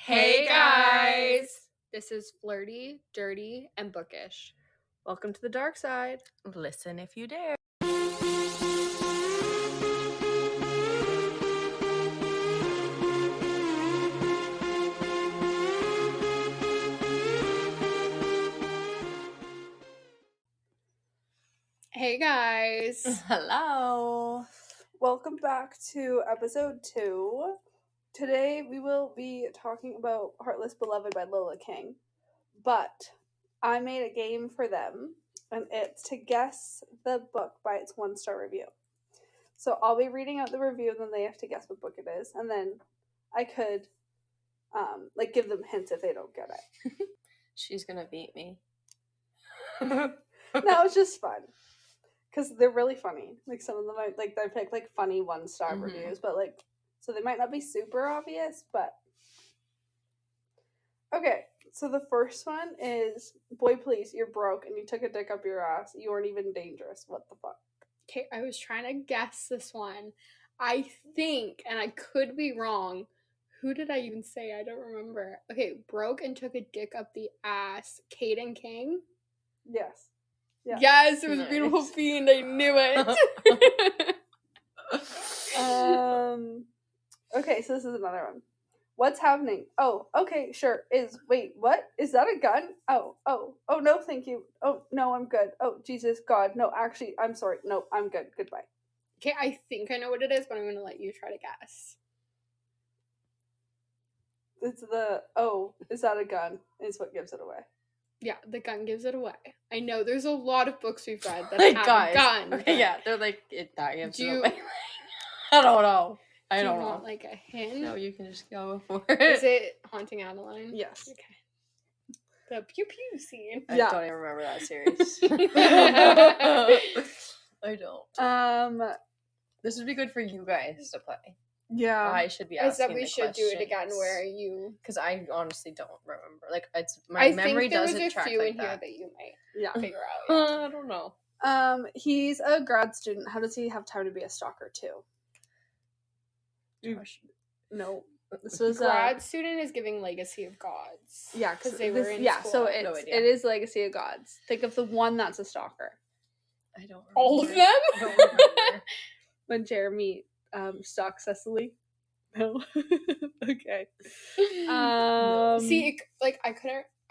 Hey guys! This is Flirty, Dirty, and Bookish. Welcome to the dark side. Listen if you dare. Hey guys! Hello. Welcome back to episode 2. Today we will be talking about Heartless Beloved by Lola King. But I made a game for them, and it's to guess the book by its 1-star review. So I'll be reading out the review, and then they have to guess what book it is. And then I could give them hints if they don't get it. She's gonna beat me. No, it's just fun. Because they're really funny. Like, some of them, they pick, funny 1-star reviews. But, so they might not be super obvious, but... Okay, so the first one is, boy, please, you're broke and you took a dick up your ass. You aren't even dangerous. What the fuck? Okay, I was trying to guess this one. I think, and I could be wrong, who did I even say? I don't remember. Okay, broke and took a dick up the ass. Kaden King? Yes. Yeah. Yes, it was Nice. Beautiful Fiend. I knew it. Okay, so this is another one. What's happening? Oh, okay, sure. Wait, what? Is that a gun? Oh, no, thank you. Oh, no, I'm good. Oh, Jesus, God. No, actually, I'm sorry. No, I'm good. Goodbye. Okay, I think I know what it is, but I'm going to let you try to guess. It's is that a gun? Is what gives it away. Yeah, the gun gives it away. I know there's a lot of books we've read that Like, have guys. a gun. Okay, yeah, they're like, that gives Do it you- away. I don't know. Do I you don't know. want, like, a hint? No, you can just go for Is it. it Haunting Adeline? Yes. Okay. The pew-pew scene. I Yeah. don't even remember that series. I don't. This would be good for you guys to play. Yeah. I should be I asking said we the should do it again questions. where you... Because I honestly don't remember. Like, it's my memory doesn't I think there was a track few like in here that. that you might Yeah. figure out. Yeah. I don't know. He's a grad student. How does he have time to be a stalker too? Josh. No. This was Grad student is giving Legacy of Gods. yeah, because they were in school. so No idea. it is Legacy of Gods. Think of the one that's a stalker. I don't remember. All of them? I don't remember. When Jeremy stalks Cecily. No. Okay. See, I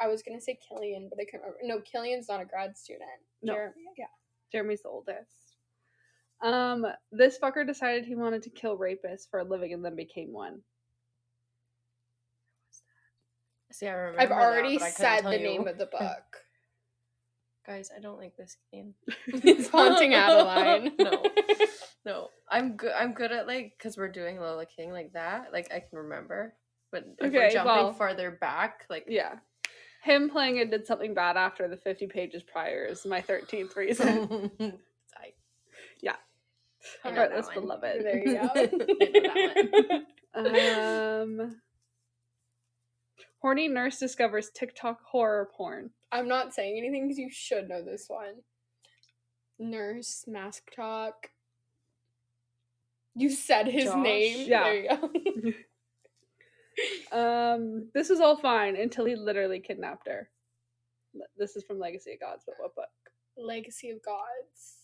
was gonna say Killian, but I couldn't remember. No, Killian's not a grad student. No. Jeremy, yeah. Jeremy's the oldest. This fucker decided he wanted to kill rapists for a living and then became one. See, I remember I've that, already but I couldn't said tell the you. name of the book. Guys, I don't like this game. It's Haunting Adeline. No. I'm good at, because we're doing Lola King like that. Like, I can remember. But if we're Okay, jumping farther back, Yeah. Him playing it did something bad after the 50 pages prior is my 13th reason. Yeah. I know Heartless that one. Beloved. There you go. I know that one. Horny nurse discovers TikTok horror porn. I'm not saying anything because you should know this one. Nurse, Mask Talk. You said his Josh? name. Yeah. There you go. This was all fine until he literally kidnapped her. This is from Legacy of Gods, but what book? Legacy of Gods.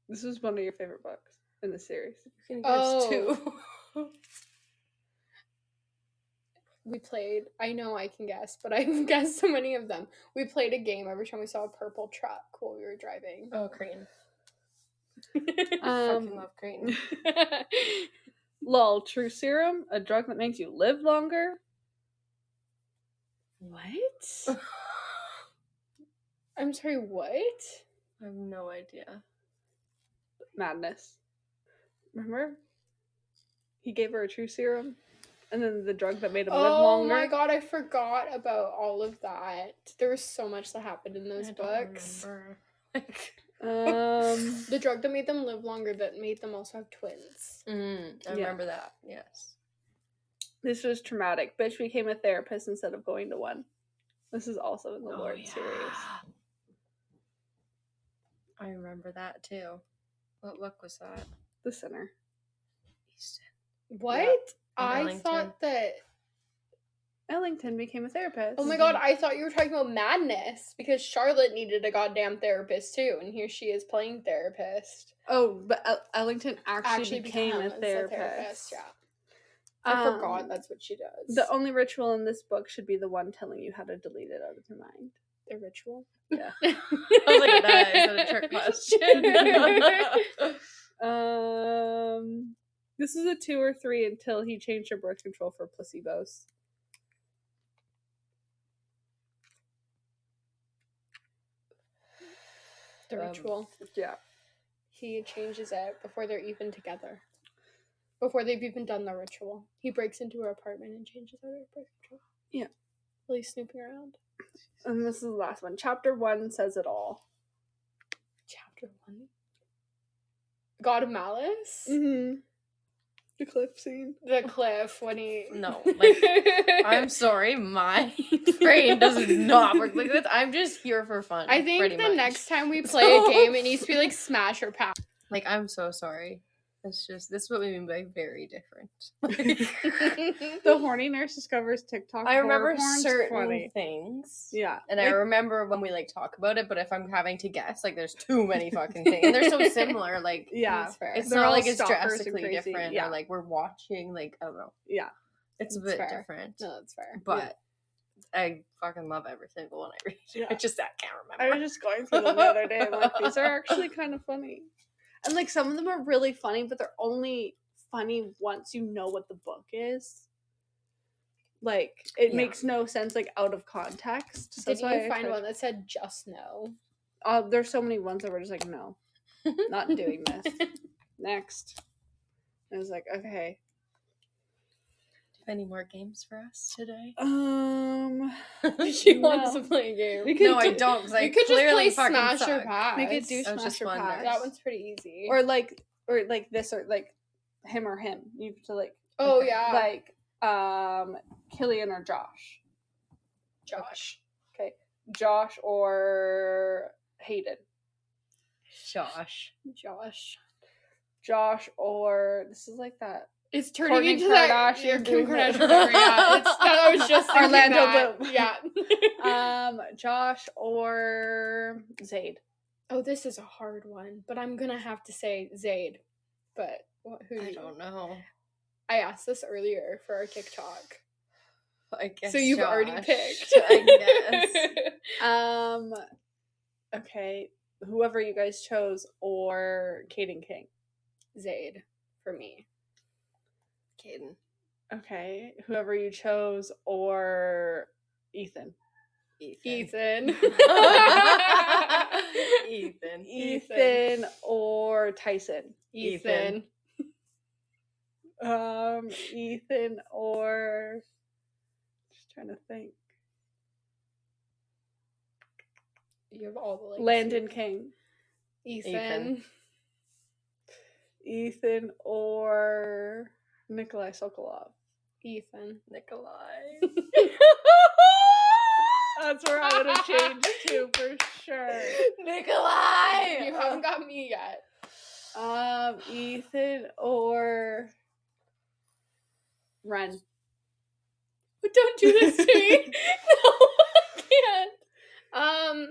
This was one of your favorite books in the series. You can guess Oh. too. We played, I know I can guess, but I've guessed so many of them. We played a game every time we saw a purple truck while we were driving. Oh, Crane. Fucking love Crane. Lol, true serum? A drug that makes you live longer? What? I'm sorry, what? I have no idea. Madness. Remember? He gave her a true serum, and then the drug that made him live longer. Oh my god, I forgot about all of that. There was so much that happened in those I books. don't The drug that made them live longer that made them also have twins. I remember that, yes. This was traumatic. Bitch became a therapist instead of going to one. This is also in the Lord series. I remember that too. What book was that? The Sinner. What? Yeah. I Ellington. thought that. Ellington became a therapist. Oh my god, I thought you were talking about Madness because Charlotte needed a goddamn therapist too, and here she is playing therapist. Oh, but Ellington actually became a becomes therapist. Yeah. I forgot that's what she does. The only ritual in this book should be the one telling you how to delete it out of your mind. The ritual? Yeah. I was like, that is a trick question. This is a 2 or 3 until he changed her birth control for placebos. The ritual. Yeah. He changes it before they're even together. Before they've even done the ritual. He breaks into her apartment and changes out her birth control. Yeah. While he's snooping around. And this is the last one. Chapter 1 says it all. Chapter 1? God of Malice? Mm-hmm. The cliff scene. The cliff when he... No, like, I'm sorry, my brain does not work like this. I'm just here for fun. I think pretty the much. next time we play a game, it needs to be like Smash or Pass. Like, I'm so sorry. It's just, this is what we mean by very different. The horny nurse discovers TikTok. I remember porn's certain funny. things. Yeah. And I remember when we, like, talk about it, but if I'm having to guess, like, there's too many fucking things. And they're so similar, like, Yeah. That's fair. it's They're not all like it's stalkers and drastically crazy. different. Yeah. Or, like, we're watching, like, I don't know. Yeah. It's a That's bit fair. different. No, that's fair. But I fucking love every single one I read. Yeah. I just, I can't I remember. was just going through them the other day and like, these are actually kind of funny. And like some of them are really funny, but they're only funny once you know what the book is. Like it makes no sense like out of context. So Did you find one that said just no? There's so many ones that were just like, no, not doing this. Next. I was like, okay. Any more games for us today? She wants to play a game. No, I don't. Because I You could just clearly play fucking Smash or suck. Pass. We could do I was Smash just or wondering. Pass. That one's pretty easy. or like this or like him or him. You have to like oh yeah, like Killian or Josh. Josh. Okay. Josh or Hayden. Josh. Josh or this is like that. It's turning Kourtney into that Kardashian Kim doing Kardashian. that. Yeah, I was just thinking Orlando that. Bloom. Yeah. Josh or Zayd. Oh, this is a hard one, but I'm gonna have to say Zayd. But who? I don't know. I asked this earlier for our TikTok. I guess So you've already Josh, picked. I guess. Okay. Whoever you guys chose or Caden King. Zayd for me. Caden. Okay. Whoever you chose or Ethan. Ethan. Ethan or Tyson. Ethan. Ethan or just trying to think. You have all the like Landon King. Ethan. Ethan or Nikolai Sokolov. Ethan. Nikolai. That's where I would have changed to for sure. Nikolai! You haven't got me yet. Ethan or Ren. But don't do this to me. No, I can't.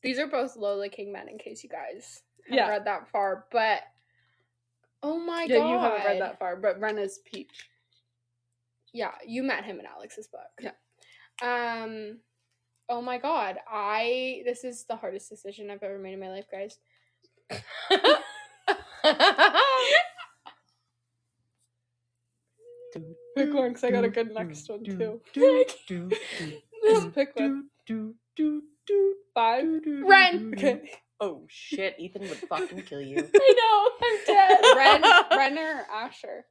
These are both Lola King men, in case you guys haven't read that far. But oh my god, You haven't read that far, but Ren is Peach. Yeah, you met him in Alex's book. Yeah. Oh my god, this is the hardest decision I've ever made in my life, guys. Pick one, because I got a good next one too. Just pick one. 5. Ren. Okay. Oh shit, Ethan would fucking kill you. I know, I'm dead. Ren or Asher?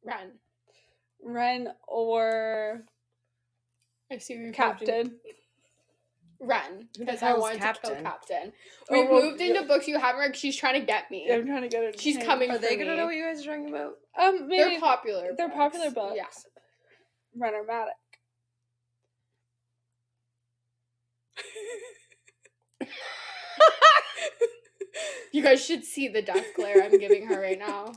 Ren. Ren or I see you Captain? Ren, Who the because I hell's wanted to Captain? kill Captain. Oh, We've well, moved into books you haven't read. She's trying to get me. Yeah, I'm trying to get it. She's coming Are for they me. gonna know what you guys are talking about? Maybe They're popular. They're popular books. Yeah. Ren or Matic? You guys should see the death glare I'm giving her right now.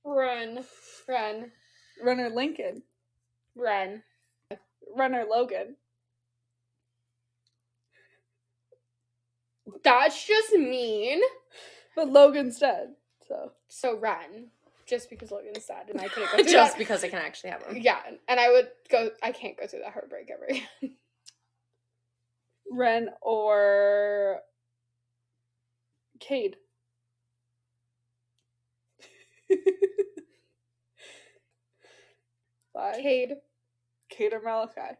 Run. Runner Lincoln. Runner Logan. That's just mean. But Logan's dead, so. So run. Just because Logan's dead and I couldn't go through Just that. because I can actually have one. Yeah, and I can't go through that heartbreak ever again. Ren or Cade. Five. Cade. Cade or Malachi.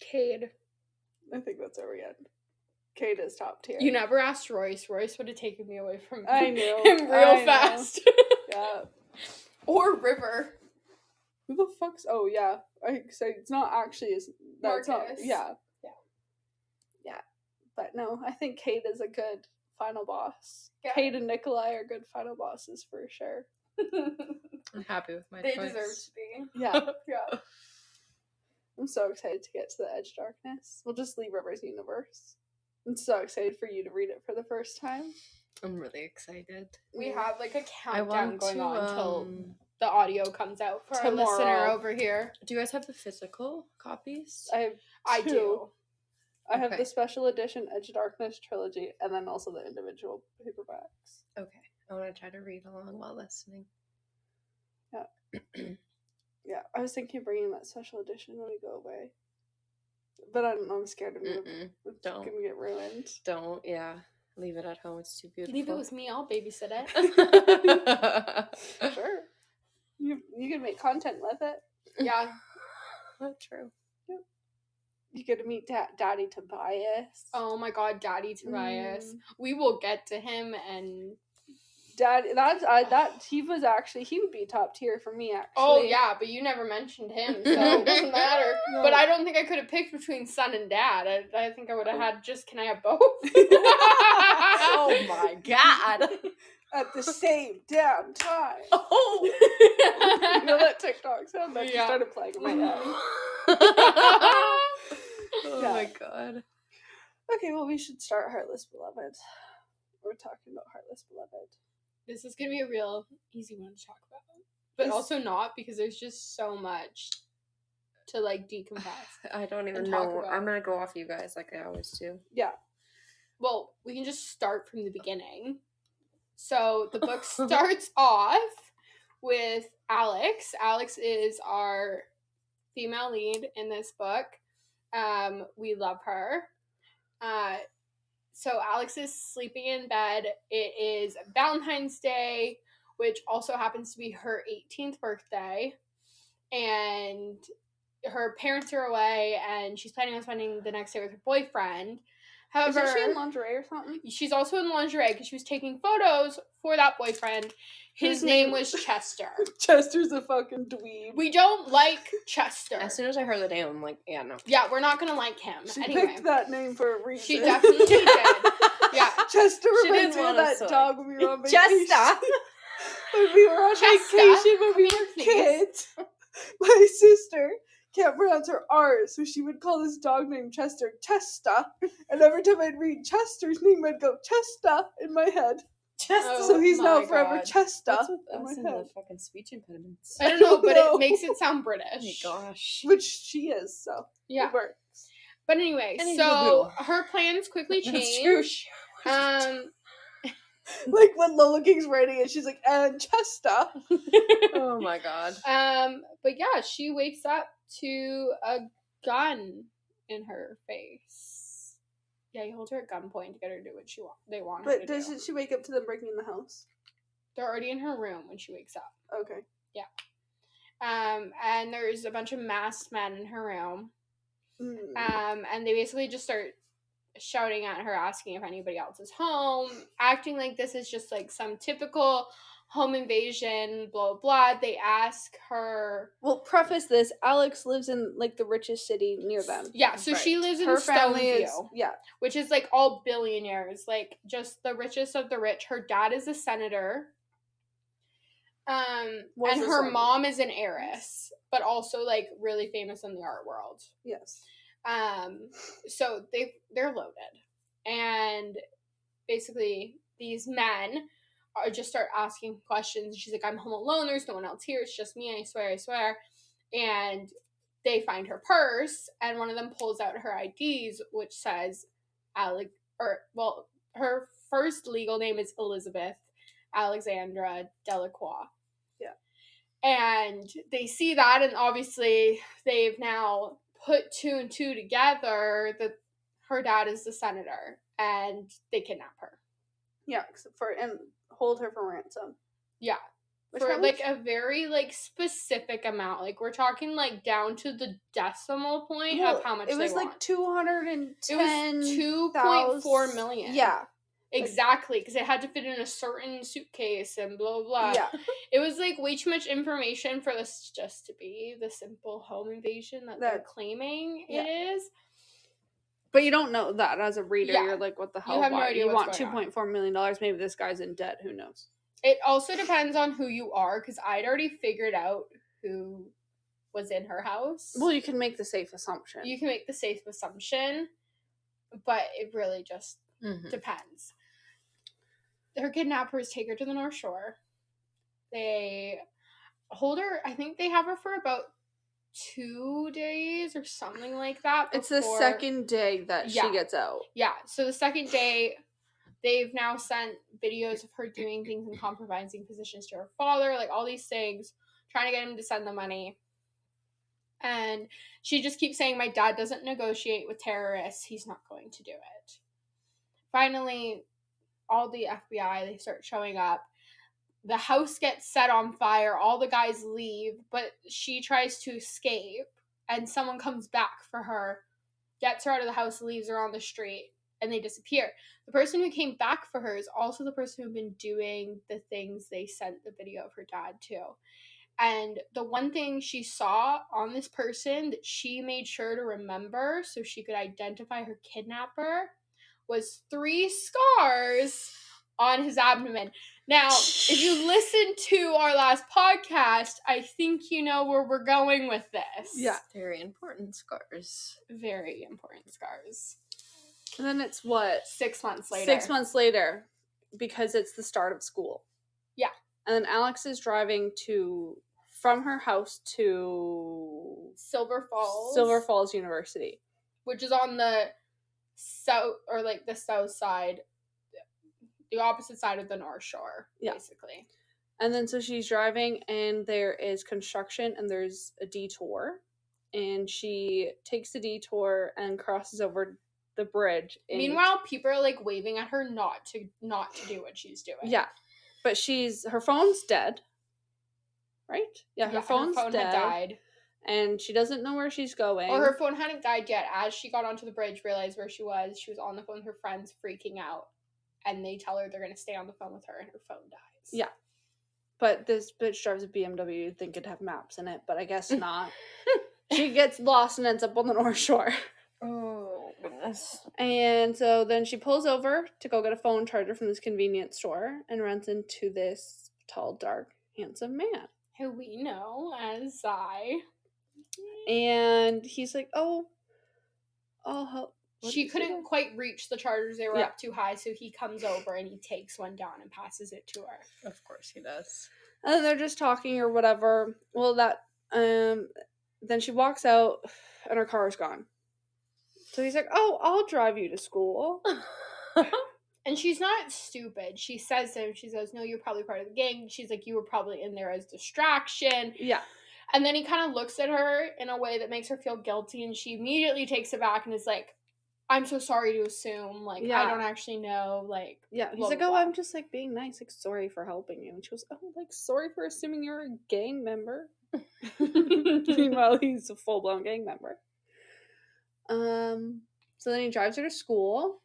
Cade. I think that's where we end. Cade is top tier. You never asked Royce. Royce would have taken me away from I knew. him real fast. Yeah. Or River. Who the fuck's... Oh, yeah. I say it's not actually... That's not... Marcus. Yeah. But no, I think Cade is a good final boss. Yeah. Cade and Nikolai are good final bosses for sure. I'm happy with my They choice. deserve to be. Yeah. Yeah. I'm so excited to get to the Edge Darkness. We'll just leave River's universe. I'm so excited for you to read it for the first time. I'm really excited. We have like a I countdown want going to, on until the audio comes out for our tomorrow. listener over here. Do you guys have the physical copies? I have I two. do. I have Okay. the special edition Edge Darkness trilogy, and then also the individual paperbacks. Okay. I want to try to read along while listening. Yeah, I was thinking of bringing that special edition when we go away. But I don't know, I'm scared of it. Mm-mm. It's Don't. gonna get ruined. Don't, yeah. Leave it at home. It's too beautiful. Leave it with me. I'll babysit it. Sure. You can make content with it. Yeah. True. You get to meet Daddy Tobias. Oh my God, Daddy Tobias. We will get to him and. Daddy, he would be top tier for me, actually. Oh yeah, but you never mentioned him, so it doesn't matter. No. But I don't think I could have picked between son and dad. I think I would have had just. Can I have both? Oh my God. At the same damn time. Oh. You know that TikTok sound that just Yeah. started playing in my head. Oh Yeah. my God. Okay, well, we should start Heartless Beloved. We're talking about Heartless Beloved. This is gonna be a real easy one to talk about, but This- also not because there's just so much to like decompress. I don't even And talk know. about. I'm gonna go off you guys like I always do. Yeah. Well, we can just start from the beginning. So the book starts off with Alex. Alex is our female lead in this book. We love her. So Alex is sleeping in bed. It is Valentine's Day, which also happens to be her 18th birthday. And her parents are away, and she's planning on spending the next day with her boyfriend. However, Isn't she in lingerie or something? she's also in lingerie because she was taking photos for that boyfriend. His name was Chester. Chester's a fucking dweeb. We don't like Chester. As soon as I heard the name, I'm like, yeah, no. Yeah, we're not gonna like him. She Anyway, picked that name for a reason. she definitely did. Yeah. Chester She reminds did me of want a that soy. dog when we were on vacation. Chester. When we were on Chester, vacation when we come were here, please. kids. My sister can't pronounce her R's, so she would call this dog named Chester Chester. And every time I'd read Chester's name, I'd go Chester in my head. Chester. Oh So he's now my forever God. Chester What's with in my us and head. the fucking speech impediments? I don't know, but No. it makes it sound Oh my British. gosh. Which she is, so Yeah. it works. But anyway, Anywho. so her plans quickly That's true. change. Um, Like when Lola King's writing it, she's like, and Chester. Oh my God. but yeah, she wakes up to a gun in her face. Yeah, he holds her at gunpoint to get her to do what they want her But to doesn't do. she wake up to them breaking in the house? They're already in her room when she wakes up. Okay. And there's a bunch of masked men in her room. Mm. And they basically just start shouting at her, asking if anybody else is home, acting like this is just like some typical home invasion, blah, blah. They ask her. Well, preface this: Alex lives in like the richest city near them. Yeah, so Right. she lives in Her family Stoneview, is which is like all billionaires, like just the richest of the rich. Her dad is a senator. Was And the her second. mom is an heiress, but also like really famous in the art world. Yes. So they're loaded, and basically these men are just start asking questions. She's like, I'm home alone. There's no one else here. It's just me. I swear. And they find her purse, and one of them pulls out her IDs, which says her first legal name is Elizabeth Alexandra Delacroix. Yeah. And they see that, and obviously they've now put two and two together that her dad is the senator, and they kidnap her. Yeah, and hold her for ransom. Yeah. Which For like a very like specific amount. Like we're talking like down to the decimal point of how much it was they like want. 210. It was 2.4 million. Yeah. Exactly, because it had to fit in a certain suitcase and blah, blah, blah. Yeah. It was, like, way too much information for this just to be the simple home invasion that they're claiming it is. But you don't know that as a reader. Yeah. You're like, what the hell? You have no idea you what's want going $2.4 million. Maybe this guy's in debt. Who knows? It also depends on who you are, because I'd already figured out who was in her house. Well, you can make the safe assumption. You can make the safe assumption, but it really just depends. Her kidnappers take her to the North Shore. They hold her, I think they have her for about 2 days or something like that. It's the second day that she gets out. Yeah, so the second day, they've now sent videos of her doing things in compromising positions to her father, like all these things, trying to get him to send the money. And she just keeps saying, my dad doesn't negotiate with terrorists. He's not going to do it. Finally, all the FBI, they start showing up. The house gets set on fire. All the guys leave, but she tries to escape, and someone comes back for her, gets her out of the house, leaves her on the street, and they disappear. The person who came back for her is also the person who'd been doing the things they sent the video of her dad to. And the one thing she saw on this person that she made sure to remember so she could identify her kidnapper was 3 scars on his abdomen. Now, if you listen to our last podcast, I think you know where we're going with this. Yeah. Very important scars. Very important scars. And then it's what? 6 months later. 6 months later, because it's the start of school. Yeah. And then Alex is driving from her house to Silver Falls University, which is on the south, or like the south side, the opposite side of the North Shore, basically. And then so she's driving, and there is construction, and there's a detour, and she takes the detour and crosses over the bridge. Meanwhile, people are like waving at her not to do what she's doing. Yeah, but her phone's dead. Right? Yeah, her phone had died. And she doesn't know where she's going. Or her phone hadn't died yet. As she got onto the bridge, realized where she was on the phone with her friends, freaking out. And they tell her they're going to stay on the phone with her, and her phone dies. Yeah. But this bitch drives a BMW. You'd think it'd have maps in it, but I guess not. She gets lost and ends up on the North Shore. Oh, goodness. And so then she pulls over to go get a phone charger from this convenience store and runs into this tall, dark, handsome man. Who we know as Zai. And he's like, oh, I'll help. She couldn't quite reach the chargers. They were up too high, so he comes over and he takes one down and passes it to her. Of course he does. And then they're just talking or whatever. Well, then she walks out and her car is gone. So he's like, oh, I'll drive you to school. And she's not stupid. She says to him, she says, no, you're probably part of the gang. She's like, you were probably in there as distraction. Yeah. And then he kind of looks at her in a way that makes her feel guilty, and she immediately takes it back and is like, I'm so sorry to assume. Like, I don't actually know. Like, yeah. He's like, oh, I'm just, like, being nice. Like, sorry for helping you. And she goes, oh, like, sorry for assuming you're a gang member. Meanwhile, he's a full-blown gang member. So then he drives her to school.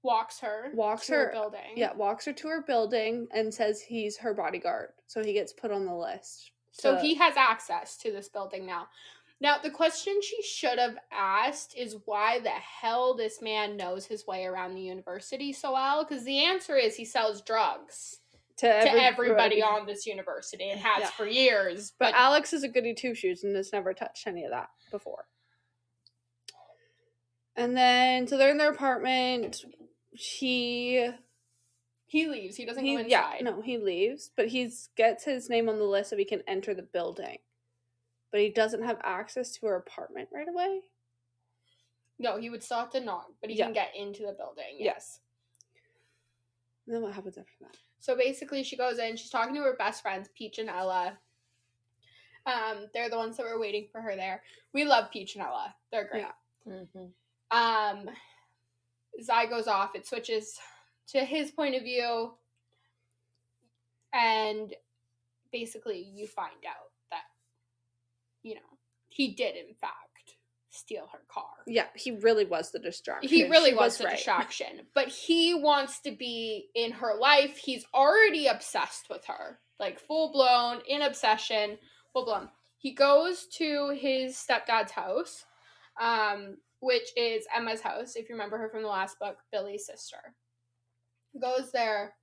Walks her to her building. Yeah, walks her to her building and says he's her bodyguard. So he gets put on the list. So he has access to this building now. Now, the question she should have asked is why the hell this man knows his way around the university so well, because the answer is he sells drugs. to everybody on this university and has for years. But Alex is a goody two-shoes and has never touched any of that before. And then, so they're in their apartment. He leaves. He doesn't go inside. Yeah, no, he leaves. But he gets his name on the list so he can enter the building. But he doesn't have access to her apartment right away. No, he would still have to knock, but he can get into the building. Yes. And then what happens after that? So basically, she goes in. She's talking to her best friends, Peach and Ella. They're the ones that were waiting for her there. We love Peach and Ella. They're great. Yeah. Mm-hmm. Zai goes off. It switches to his point of view. And basically, you find out that, he did, in fact, steal her car. Yeah, he really was the distraction. He really was the distraction. But he wants to be in her life. He's already obsessed with her. Like, full-blown, in obsession, full-blown. He goes to his stepdad's house, which is Emma's house, if you remember her from the last book, Billy's sister. Goes there.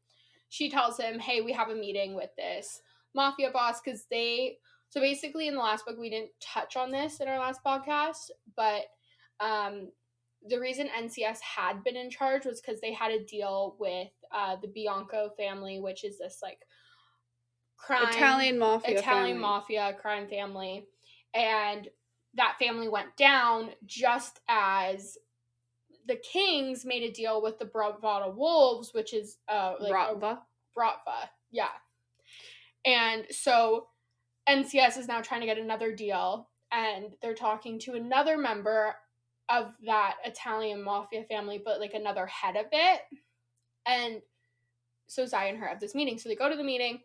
She tells him, hey, we have a meeting with this mafia boss, because so basically in the last book, we didn't touch on this in our last podcast, but the reason NCS had been in charge was because they had a deal with the Bianco family, which is this, like, Italian mafia crime family, and that family went down just as the Kings made a deal with the Bravada Wolves, which is Bratva, yeah. And so NCS is now trying to get another deal, and they're talking to another member of that Italian mafia family, but, like, another head of it. And so Zai and her have this meeting. So they go to the meeting.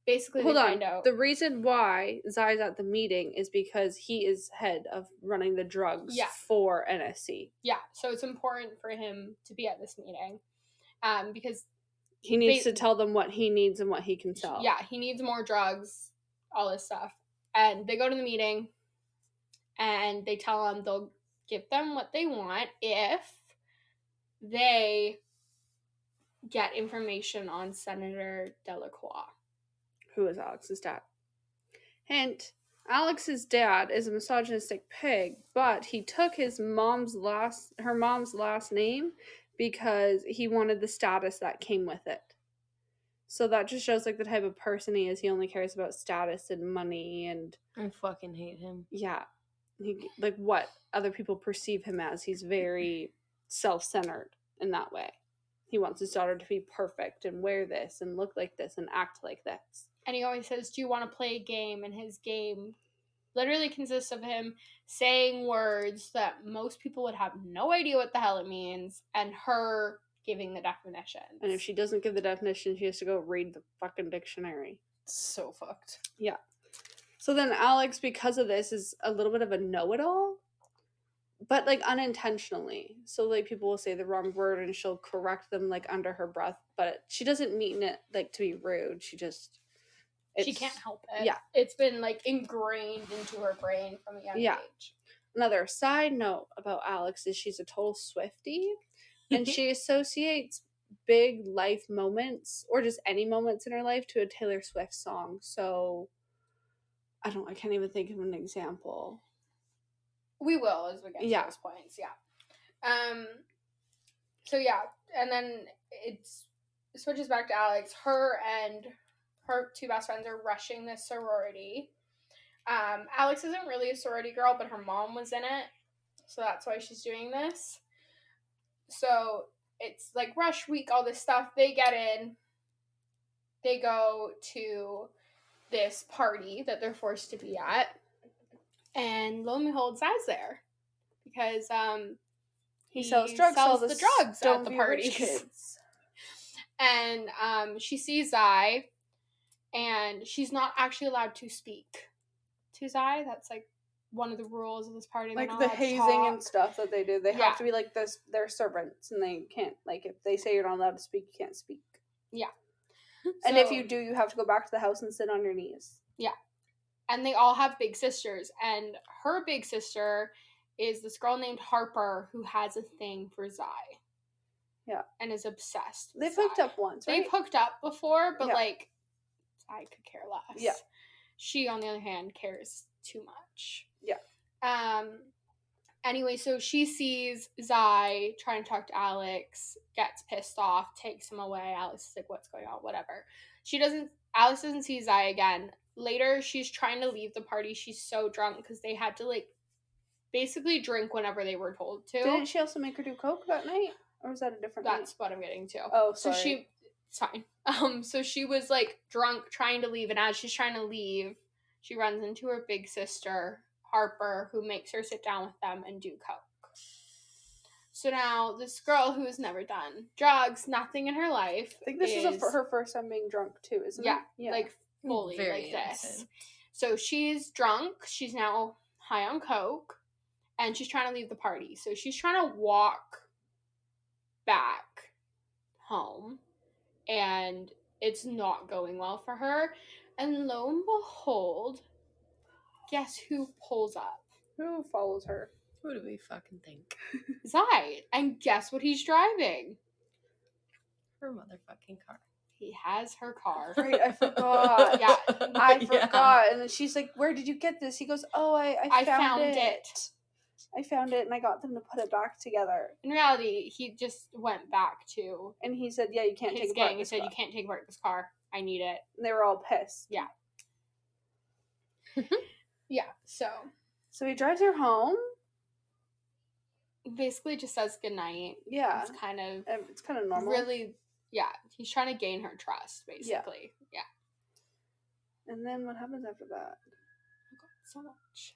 Basically, they find out. The reason why Zai's at the meeting is because he is head of running the drugs for NSC. Yeah, so it's important for him to be at this meeting, because he needs to tell them what he needs and what he can sell. Yeah, he needs more drugs, all this stuff. And they go to the meeting, and they tell him they'll give them what they want if they get information on Senator Delacroix, who is Alex's dad. Hint, Alex's dad is a misogynistic pig, but he took her mom's last name because he wanted the status that came with it. So that just shows, like, the type of person he is. He only cares about status and money and... I fucking hate him. Yeah. Like, what other people perceive him as. He's very self-centered in that way. He wants his daughter to be perfect and wear this and look like this and act like this. And he always says, do you want to play a game? And his game literally consists of him saying words that most people would have no idea what the hell it means, and her giving the definition. And if she doesn't give the definition, she has to go read the fucking dictionary. So fucked. Yeah. So then Alex, because of this, is a little bit of a know-it-all, but, like, unintentionally. So, like, people will say the wrong word and she'll correct them, like, under her breath, but she doesn't mean it, like, to be rude. She can't help it. Yeah. It's been, like, ingrained into her brain from a young age. Another side note about Alex is she's a total Swiftie, and she associates big life moments, or just any moments in her life, to a Taylor Swift song. So, I can't even think of an example. We will as we get to those points, So, yeah, and then it switches back to Alex. Her and her two best friends are rushing this sorority. Alex isn't really a sorority girl, but her mom was in it, so that's why she's doing this. So it's like rush week, all this stuff. They get in. They go to this party that they're forced to be at, and lo and behold, Zai's there because he sells drugs at the parties. Kids. And she sees Zai. And she's not actually allowed to speak to Zai. That's, like, one of the rules of this party. Like, the hazing and stuff that they do. They have to be, like, their servants. And they can't, like, if they say you're not allowed to speak, you can't speak. Yeah. And if you do, you have to go back to the house and sit on your knees. Yeah. And they all have big sisters. And her big sister is this girl named Harper who has a thing for Zai. Yeah. And is obsessed with They've hooked Zai. up once, right? They've hooked up before, but Yeah. like, I could care less. Yeah. She, on the other hand, cares too much. Yeah. Anyway, so she sees Zai trying to talk to Alex, gets pissed off, takes him away. Alex is like, what's going on? Whatever. Alex doesn't see Zai again. Later, she's trying to leave the party. She's so drunk because they had to, like, basically drink whenever they were told to. Didn't she also make her do coke that night? Or was that a different night? That's what I'm getting to. Oh, So sorry. it's fine. So she was, like, drunk, trying to leave, and as she's trying to leave, she runs into her big sister, Harper, who makes her sit down with them and do coke. So now this girl who has never done drugs, nothing in her life. I think this is her first time being drunk too, isn't it? Yeah, like fully Very like this. innocent. So she's drunk. She's now high on coke, and she's trying to leave the party. So she's trying to walk back home, and it's not going well for her. And lo and behold, guess who pulls up? Who follows her? Who do we fucking think? Zai. And guess what he's driving? Her motherfucking car. He has her car. Right, I forgot. Yeah, I forgot. And then she's like, "Where did you get this?" He goes, "Oh, I found it. I found it, and I got them to put it back together." In reality, he just went back to And he said, "Yeah, you can't his take apart gang. He this said, car." "You can't take apart this car. I need it." And they were all pissed. Yeah. Yeah. So he drives her home. Basically, just says goodnight. Yeah, It's kind of it's kind of normal. really. Yeah, he's trying to gain her trust, basically. Yeah. And then what happens after that? So much.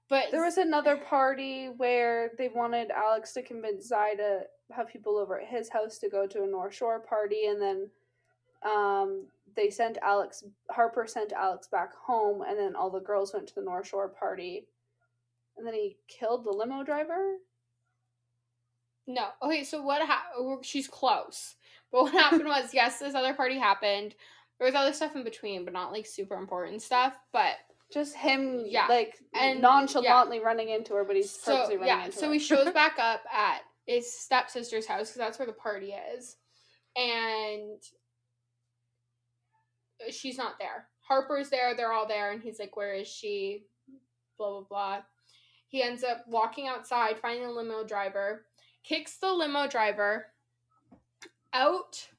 But There was another party where they wanted Alex to convince Zai to have people over at his house to go to a North Shore party, and then they sent Harper sent Alex back home, and then all the girls went to the North Shore party, and then he killed the limo driver. no. Okay, so what happened? She's close. But what happened was, yes, this other party happened. There was other stuff in between, but not, like, super important stuff. But Just him, Yeah. like, And- nonchalantly running into her, but he's purposely running into her. So he shows back up at his stepsister's house, because that's where the party is. And she's not there. Harper's there, they're all there, and he's like, where is she? Blah, blah, blah. He ends up walking outside, finding a limo driver, kicks the limo driver out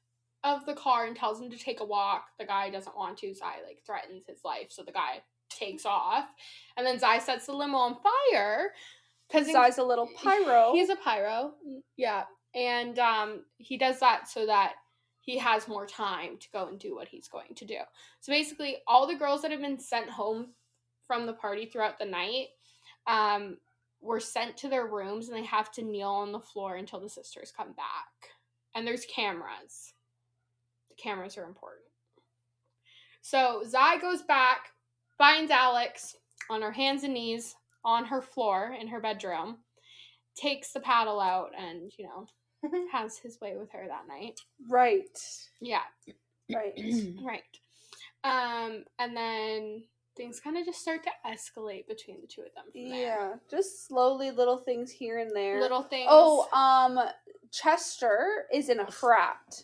of the car and tells him to take a walk. The guy doesn't want to. Zai, like, threatens his life, so the guy takes off. And then Zai sets the limo on fire. Zai's a little pyro. He's a pyro. Yeah. And he does that so that he has more time to go and do what he's going to do. So basically, all the girls that have been sent home from the party throughout the night were sent to their rooms, and they have to kneel on the floor until the sisters come back. And there's cameras. The cameras are important. So Zai goes back, finds Alex on her hands and knees on her floor in her bedroom, takes the paddle out, and, has his way with her that night. Right. Yeah. Right. Right. And then things kind of just start to escalate between the two of them from there. Yeah. Just slowly, little things here and there. Little things. Oh, Chester is in a frat.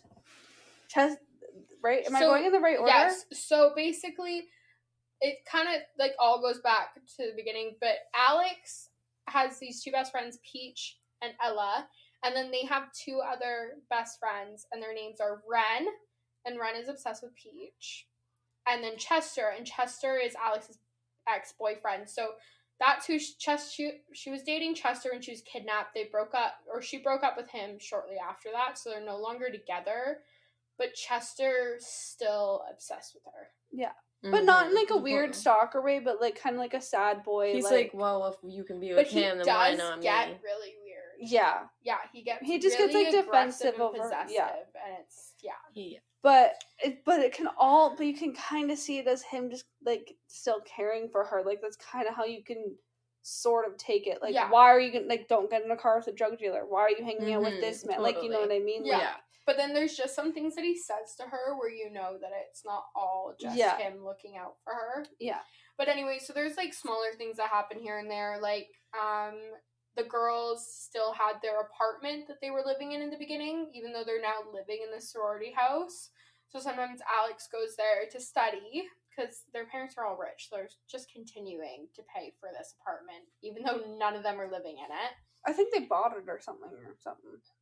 Right? Am I going in the right order? Yes. So basically, it kind of, like, all goes back to the beginning, but Alex has these two best friends, Peach and Ella, and then they have two other best friends, and their names are Ren, and Ren is obsessed with Peach, and then Chester, and Chester is Alex's ex-boyfriend. So that's who she was dating Chester when she was kidnapped. They broke up, or she broke up with him shortly after that, so they're no longer together, but Chester's still obsessed with her. Yeah. But not in, like, a weird stalker way, but, like, kind of like a sad boy. He's like, well, if you can be with him, then why not me? But he does get really weird. Yeah. Yeah, he just really gets, like, defensive and over... possessive, Yeah. and it's, yeah. But you can kind of see it as him just, like, still caring for her. Like, that's kind of how you can sort of take it. Like, why are you gonna, like, don't get in a car with a drug dealer? Why are you hanging out with this man? Totally. Like, you know what I mean? Yeah. Like, But then there's just some things that he says to her where you know that it's not all just him looking out for her. Yeah. But anyway, so there's, like, smaller things that happen here and there. Like, the girls still had their apartment that they were living in the beginning, even though they're now living in the sorority house. So sometimes Alex goes there to study because their parents are all rich. So they're just continuing to pay for this apartment, even though none of them are living in it. I think they bought it or something.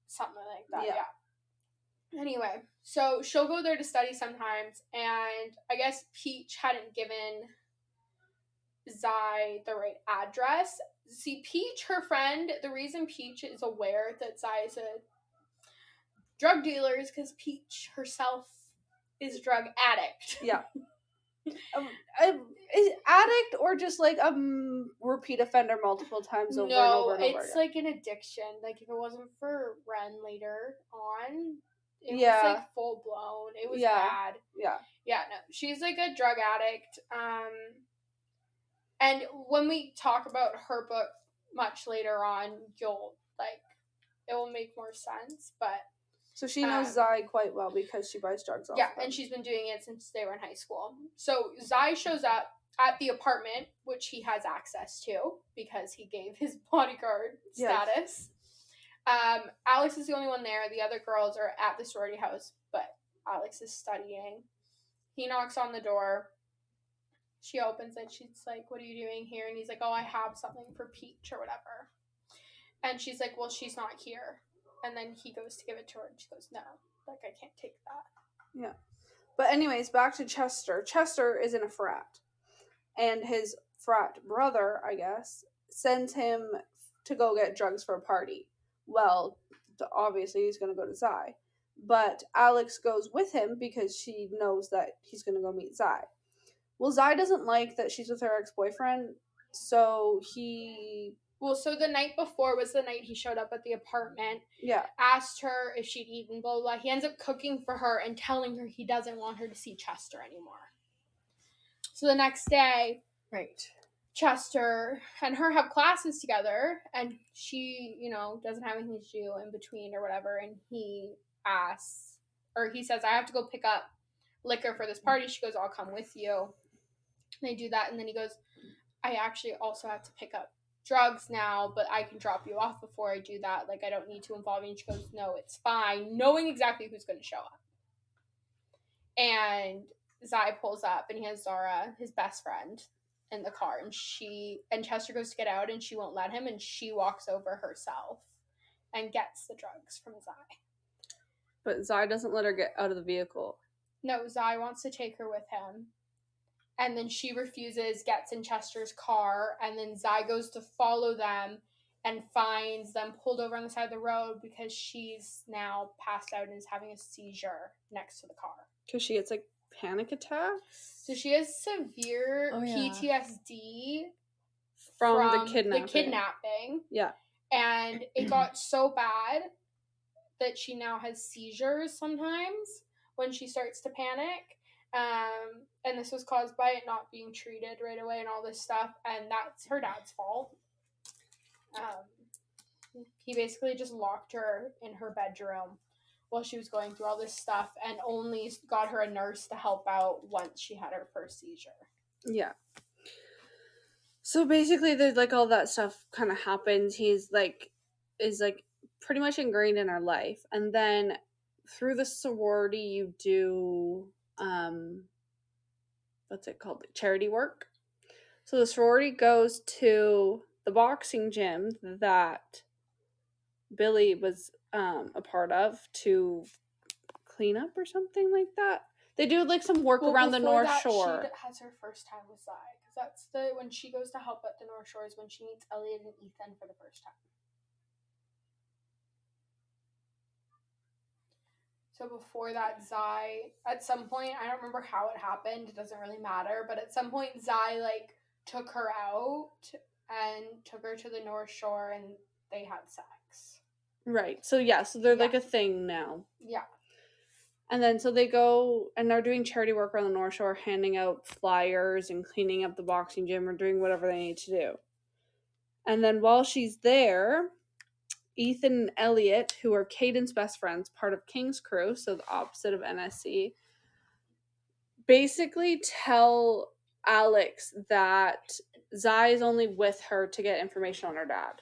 Something like that, Yeah. yeah. Anyway, so she'll go there to study sometimes, and I guess Peach hadn't given Zai the right address. See, Peach, her friend, the reason Peach is aware that Zai is a drug dealer is because Peach herself is a drug addict. Yeah. Is addict or just like a repeat offender multiple times over and over and over it's again? like an addiction. Like if it wasn't for Ren later on, it was Yeah. like full blown. It was bad. Yeah. Yeah, no. She's like a drug addict. And when we talk about her book much later on, you'll like it will make more sense. But So she knows Zai quite well because she buys drugs off yeah, of him. and she's been doing it since they were in high school. So Zai shows up at the apartment, which he has access to because he gave his bodyguard status. Alex is the only one there. The other girls are at the sorority house, but Alex is studying. He knocks on the door. She opens it. She's like, "What are you doing here?" And he's like, "Oh, I have something for Peach or whatever." And she's like, "Well, she's not here." And then he goes to give it to her, and she goes, "No, like I can't take that." Yeah. But anyways, back to Chester. Chester is in a frat. And his frat brother, I guess, sends him to go get drugs for a party. Well, obviously he's going to go to Zai. But Alex goes with him because she knows that he's going to go meet Zai. Well, Zai doesn't like that she's with her ex-boyfriend, so he... Well, so the night before was the night he showed up at the apartment. Yeah. Asked her if she'd eaten, blah, blah, blah. He ends up cooking for her and telling her he doesn't want her to see Chester anymore. So the next day, right, Chester and her have classes together, and she, doesn't have anything to do in between or whatever, and he asks, or he says, "I have to go pick up liquor for this party." She goes, "I'll come with you." And they do that, and then he goes, "I actually also have to pick up drugs now, but I can drop you off before I do that. Like, I don't need to involve you." And she goes, "No, it's fine," knowing exactly who's going to show up. And Zai pulls up, and he has Zara, his best friend, in the car, and Chester goes to get out, and she won't let him, and she walks over herself and gets the drugs from Zai. But Zai doesn't let her get out of the vehicle. No, Zai wants to take her with him. And then she refuses, gets in Chester's car, and then Zai goes to follow them and finds them pulled over on the side of the road because she's now passed out and is having a seizure next to the car. Because she gets, like, panic attacks? So she has severe PTSD from the kidnapping. Yeah. And it got so bad that she now has seizures sometimes when she starts to panic. And this was caused by it not being treated right away and all this stuff, and that's her dad's fault. He basically just locked her in her bedroom while she was going through all this stuff and only got her a nurse to help out once she had her first seizure. Yeah. So basically, there's like all that stuff kind of happens. Is pretty much ingrained in our life, and then through the sorority, you do what's it called? Charity work. So the sorority goes to the boxing gym that Billy was a part of to clean up or something like that. They do like some work around the North Shore. She has her first time with Zai, because that's when she goes to help at the North Shore is when she meets Elliot and Ethan for the first time. So before that, Zai, at some point, I don't remember how it happened, it doesn't really matter, but at some point Zai like took her out and took her to the North Shore and they had sex. Right. So yeah, so they're like a thing now. Yeah. And then so they go and they're doing charity work around the North Shore, handing out flyers and cleaning up the boxing gym or doing whatever they need to do. And then while she's there, Ethan and Elliot, who are Caden's best friends, part of King's crew, so the opposite of NSC, basically tell Alex that Zai is only with her to get information on her dad.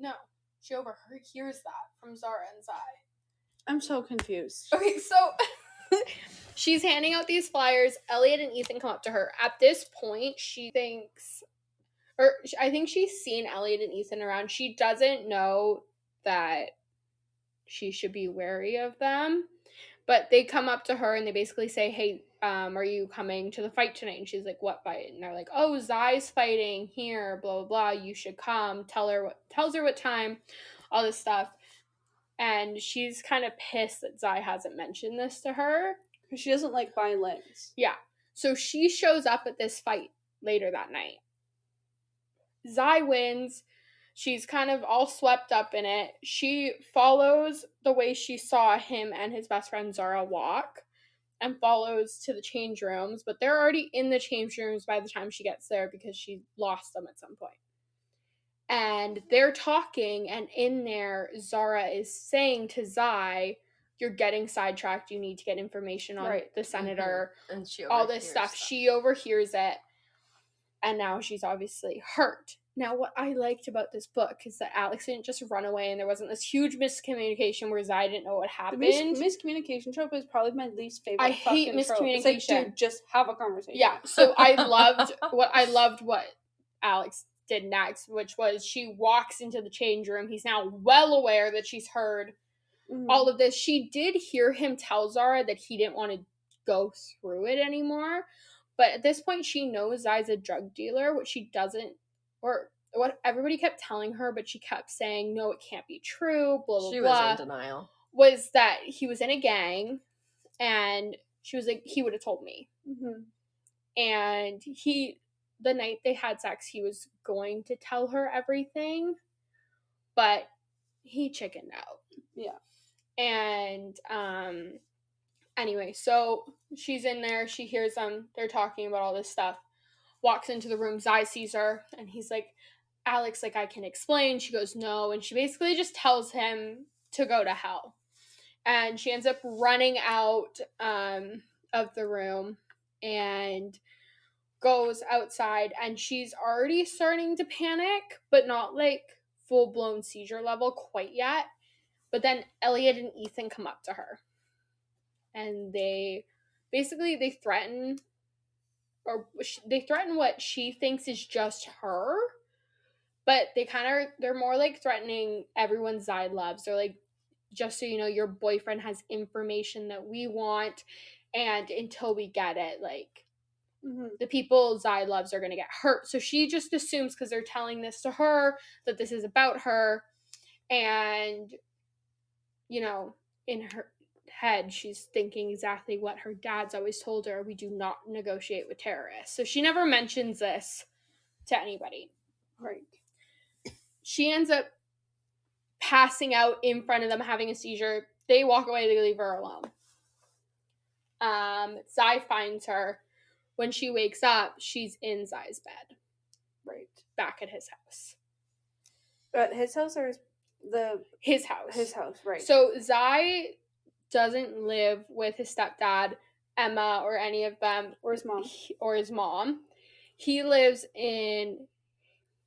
No. She overhears that from Zara and Zai. I'm so confused. Okay, so she's handing out these flyers. Elliot and Ethan come up to her. At this point, she thinks, or I think she's seen Elliot and Ethan around. She doesn't know that she should be wary of them. But they come up to her and they basically say, hey, are you coming to the fight tonight? And she's like, what fight? And they're like, oh, Zai's fighting here, blah, blah, blah. You should come. Tells her what time, all this stuff. And she's kind of pissed that Zai hasn't mentioned this to her. Because she doesn't like violence. Yeah. So she shows up at this fight later that night. Zai wins. She's kind of all swept up in it. She follows the way she saw him and his best friend Zara walk and follows to the change rooms, but they're already in the change rooms by the time she gets there because she lost them at some point. And they're talking, and in there, Zara is saying to Zai, you're getting sidetracked. You need to get information on the senator, and she all this stuff. She overhears it, and now she's obviously hurt. Now, what I liked about this book is that Alex didn't just run away and there wasn't this huge miscommunication where Zai didn't know what happened. The miscommunication trope is probably my least favorite. I hate miscommunication. It's like, dude, just have a conversation. Yeah, so I loved what Alex did next, which was she walks into the change room. He's now well aware that she's heard all of this. She did hear him tell Zara that he didn't want to go through it anymore. But at this point, she knows Zai's a drug dealer, which she doesn't, or what everybody kept telling her, but she kept saying, no, it can't be true, blah, blah, blah. She was in denial. Was that he was in a gang, and she was like, he would have told me. Mm-hmm. And the night they had sex, he was going to tell her everything, but he chickened out. Yeah. And, anyway, so she's in there, she hears them, they're talking about all this stuff, walks into the room, Zai sees her, and he's like, Alex, like, I can explain. She goes, no, and she basically just tells him to go to hell. And she ends up running out of the room and goes outside, and she's already starting to panic, but not like full-blown seizure level quite yet. But then Elliot and Ethan come up to her, and they threaten what she thinks is just her, but they're more like threatening everyone Zai loves. They're like, just so you know, your boyfriend has information that we want, and until we get it, like, the people Zai loves are going to get hurt. So she just assumes, because they're telling this to her, that this is about her, and, you know, in her head, she's thinking exactly what her dad's always told her: we do not negotiate with terrorists. So she never mentions this to anybody. Right. She ends up passing out in front of them, having a seizure. They walk away, they leave her alone. Zai finds her. When she wakes up, she's in Zai's bed. Right. Back at his house. At his house or his house. His house, right. So Zai doesn't live with his stepdad, Emma, or any of them. Or his mom. He lives in,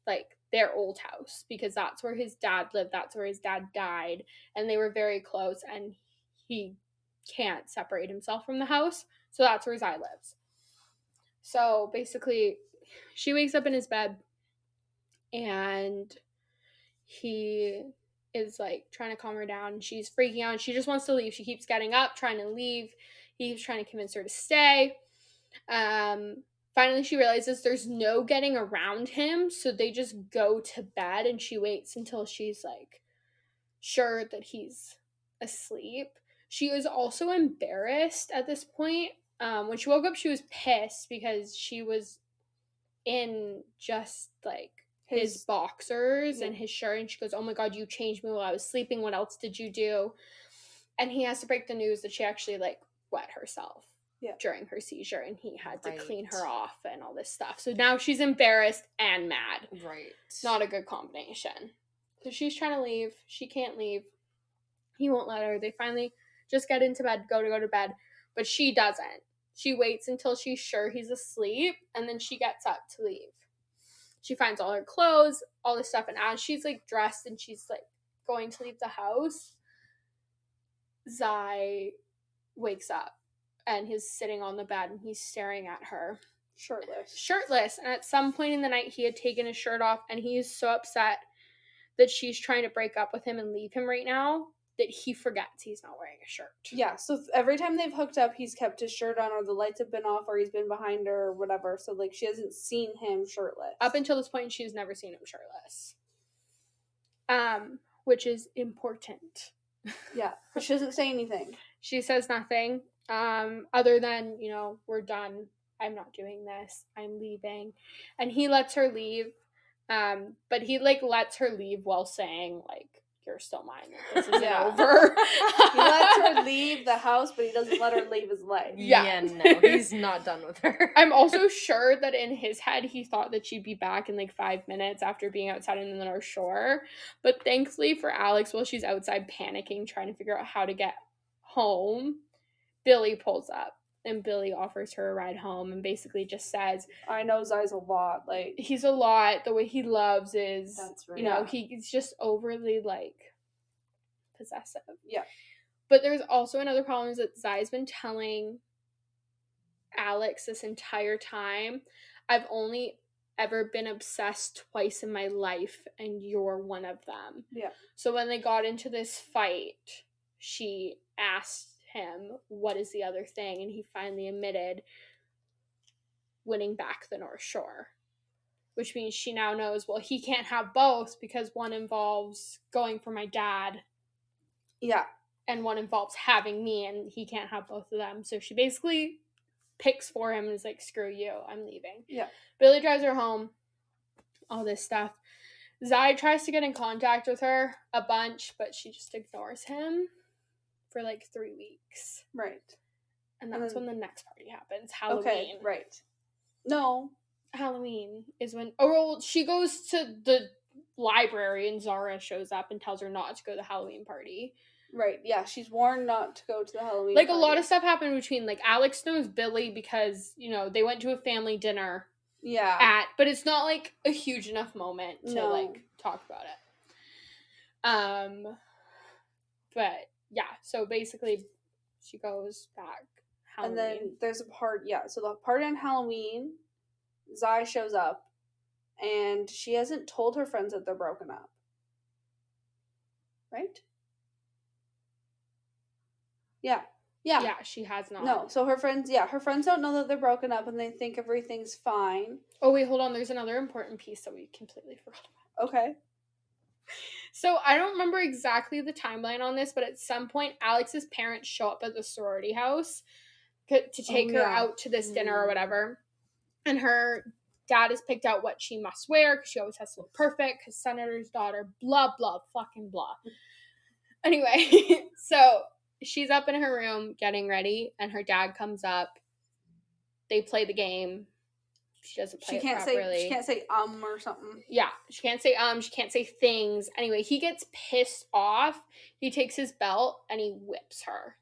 like, their old house, because that's where his dad lived. That's where his dad died. And they were very close, and he can't separate himself from the house. So that's where Zai lives. So basically, she wakes up in his bed, and he is, like, trying to calm her down. She's freaking out. She just wants to leave. She keeps getting up, trying to leave. He keeps trying to convince her to stay. Finally, she realizes there's no getting around him, so they just go to bed, and she waits until she's, like, sure that he's asleep. She was also embarrassed at this point. When she woke up, she was pissed because she was in just, like, his boxers and his shirt, and she goes, oh my god, you changed me while I was sleeping. What else did you do? And he has to break the news that she actually, like, wet herself during her seizure, and he had to clean her off and all this stuff. So now she's embarrassed and mad. Right. Not a good combination. So she's trying to leave. She can't leave. He won't let her. They finally just get into bed, go to bed, but she doesn't. She waits until she's sure he's asleep, and then she gets up to leave. She finds all her clothes, all this stuff, and as she's like dressed and she's like going to leave the house, Zai wakes up and he's sitting on the bed and he's staring at her. Shirtless. And at some point in the night, he had taken his shirt off, and he is so upset that she's trying to break up with him and leave him right now that he forgets he's not wearing a shirt. Yeah, so every time they've hooked up, he's kept his shirt on, or the lights have been off, or he's been behind her, or whatever. So, like, she hasn't seen him shirtless. Up until this point, she's never seen him shirtless. Which is important. Yeah, but she doesn't say anything. She says nothing, other than, you know, we're done. I'm not doing this. I'm leaving. And he lets her leave. But he, like, lets her leave while saying, like, you're still mine. This isn't over. He lets her leave the house, but he doesn't let her leave his life. Yeah, no, he's not done with her. I'm also sure that in his head, he thought that she'd be back in, like, 5 minutes after being outside in the North Shore. But thankfully for Alex, while she's outside panicking, trying to figure out how to get home, Billy pulls up. And Billy offers her a ride home and basically just says, I know Zai's a lot. Like, he's a lot. The way he loves is, That's right. you know, he's just overly, like, possessive. Yeah. But there's also another problem is that Zai's been telling Alex this entire time, I've only ever been obsessed twice in my life, and you're one of them. Yeah. So when they got into this fight, she asked him, what is the other thing? And he finally admitted winning back the North Shore. Which means she now knows, well, he can't have both because one involves going for my dad. Yeah. And one involves having me, and he can't have both of them. So she basically picks for him and is like, screw you, I'm leaving. Yeah. Billy drives her home. All this stuff. Zai tries to get in contact with her a bunch, but she just ignores him for like 3 weeks. Right. And that's when the next party happens. Halloween. Okay, right. No. Halloween is when... Oh, well, she goes to the library and Zara shows up and tells her not to go to the Halloween party. Right, yeah, she's warned not to go to the Halloween like, party. A lot of stuff happened between, like, Alex knows Billy because, you know, they went to a family dinner. Yeah. But it's not, like, a huge enough moment to, like, talk about it. But, yeah, so basically she goes back Halloween. And then there's a part, so the party on Halloween, Zai shows up, and she hasn't told her friends that they're broken up. Right? Yeah. Yeah, she has not. No, so her friends don't know that they're broken up, and they think everything's fine. Oh, wait, hold on. There's another important piece that we completely forgot about. Okay. So I don't remember exactly the timeline on this, but at some point, Alex's parents show up at the sorority house to take her out to this dinner or whatever. And her dad has picked out what she must wear because she always has to look perfect because senator's daughter, blah, blah, fucking blah. Anyway, so she's up in her room getting ready, and her dad comes up. They play the game. She doesn't play it properly. She can't say or something. Yeah, she can't say she can't say things. Anyway, he gets pissed off. He takes his belt and he whips her.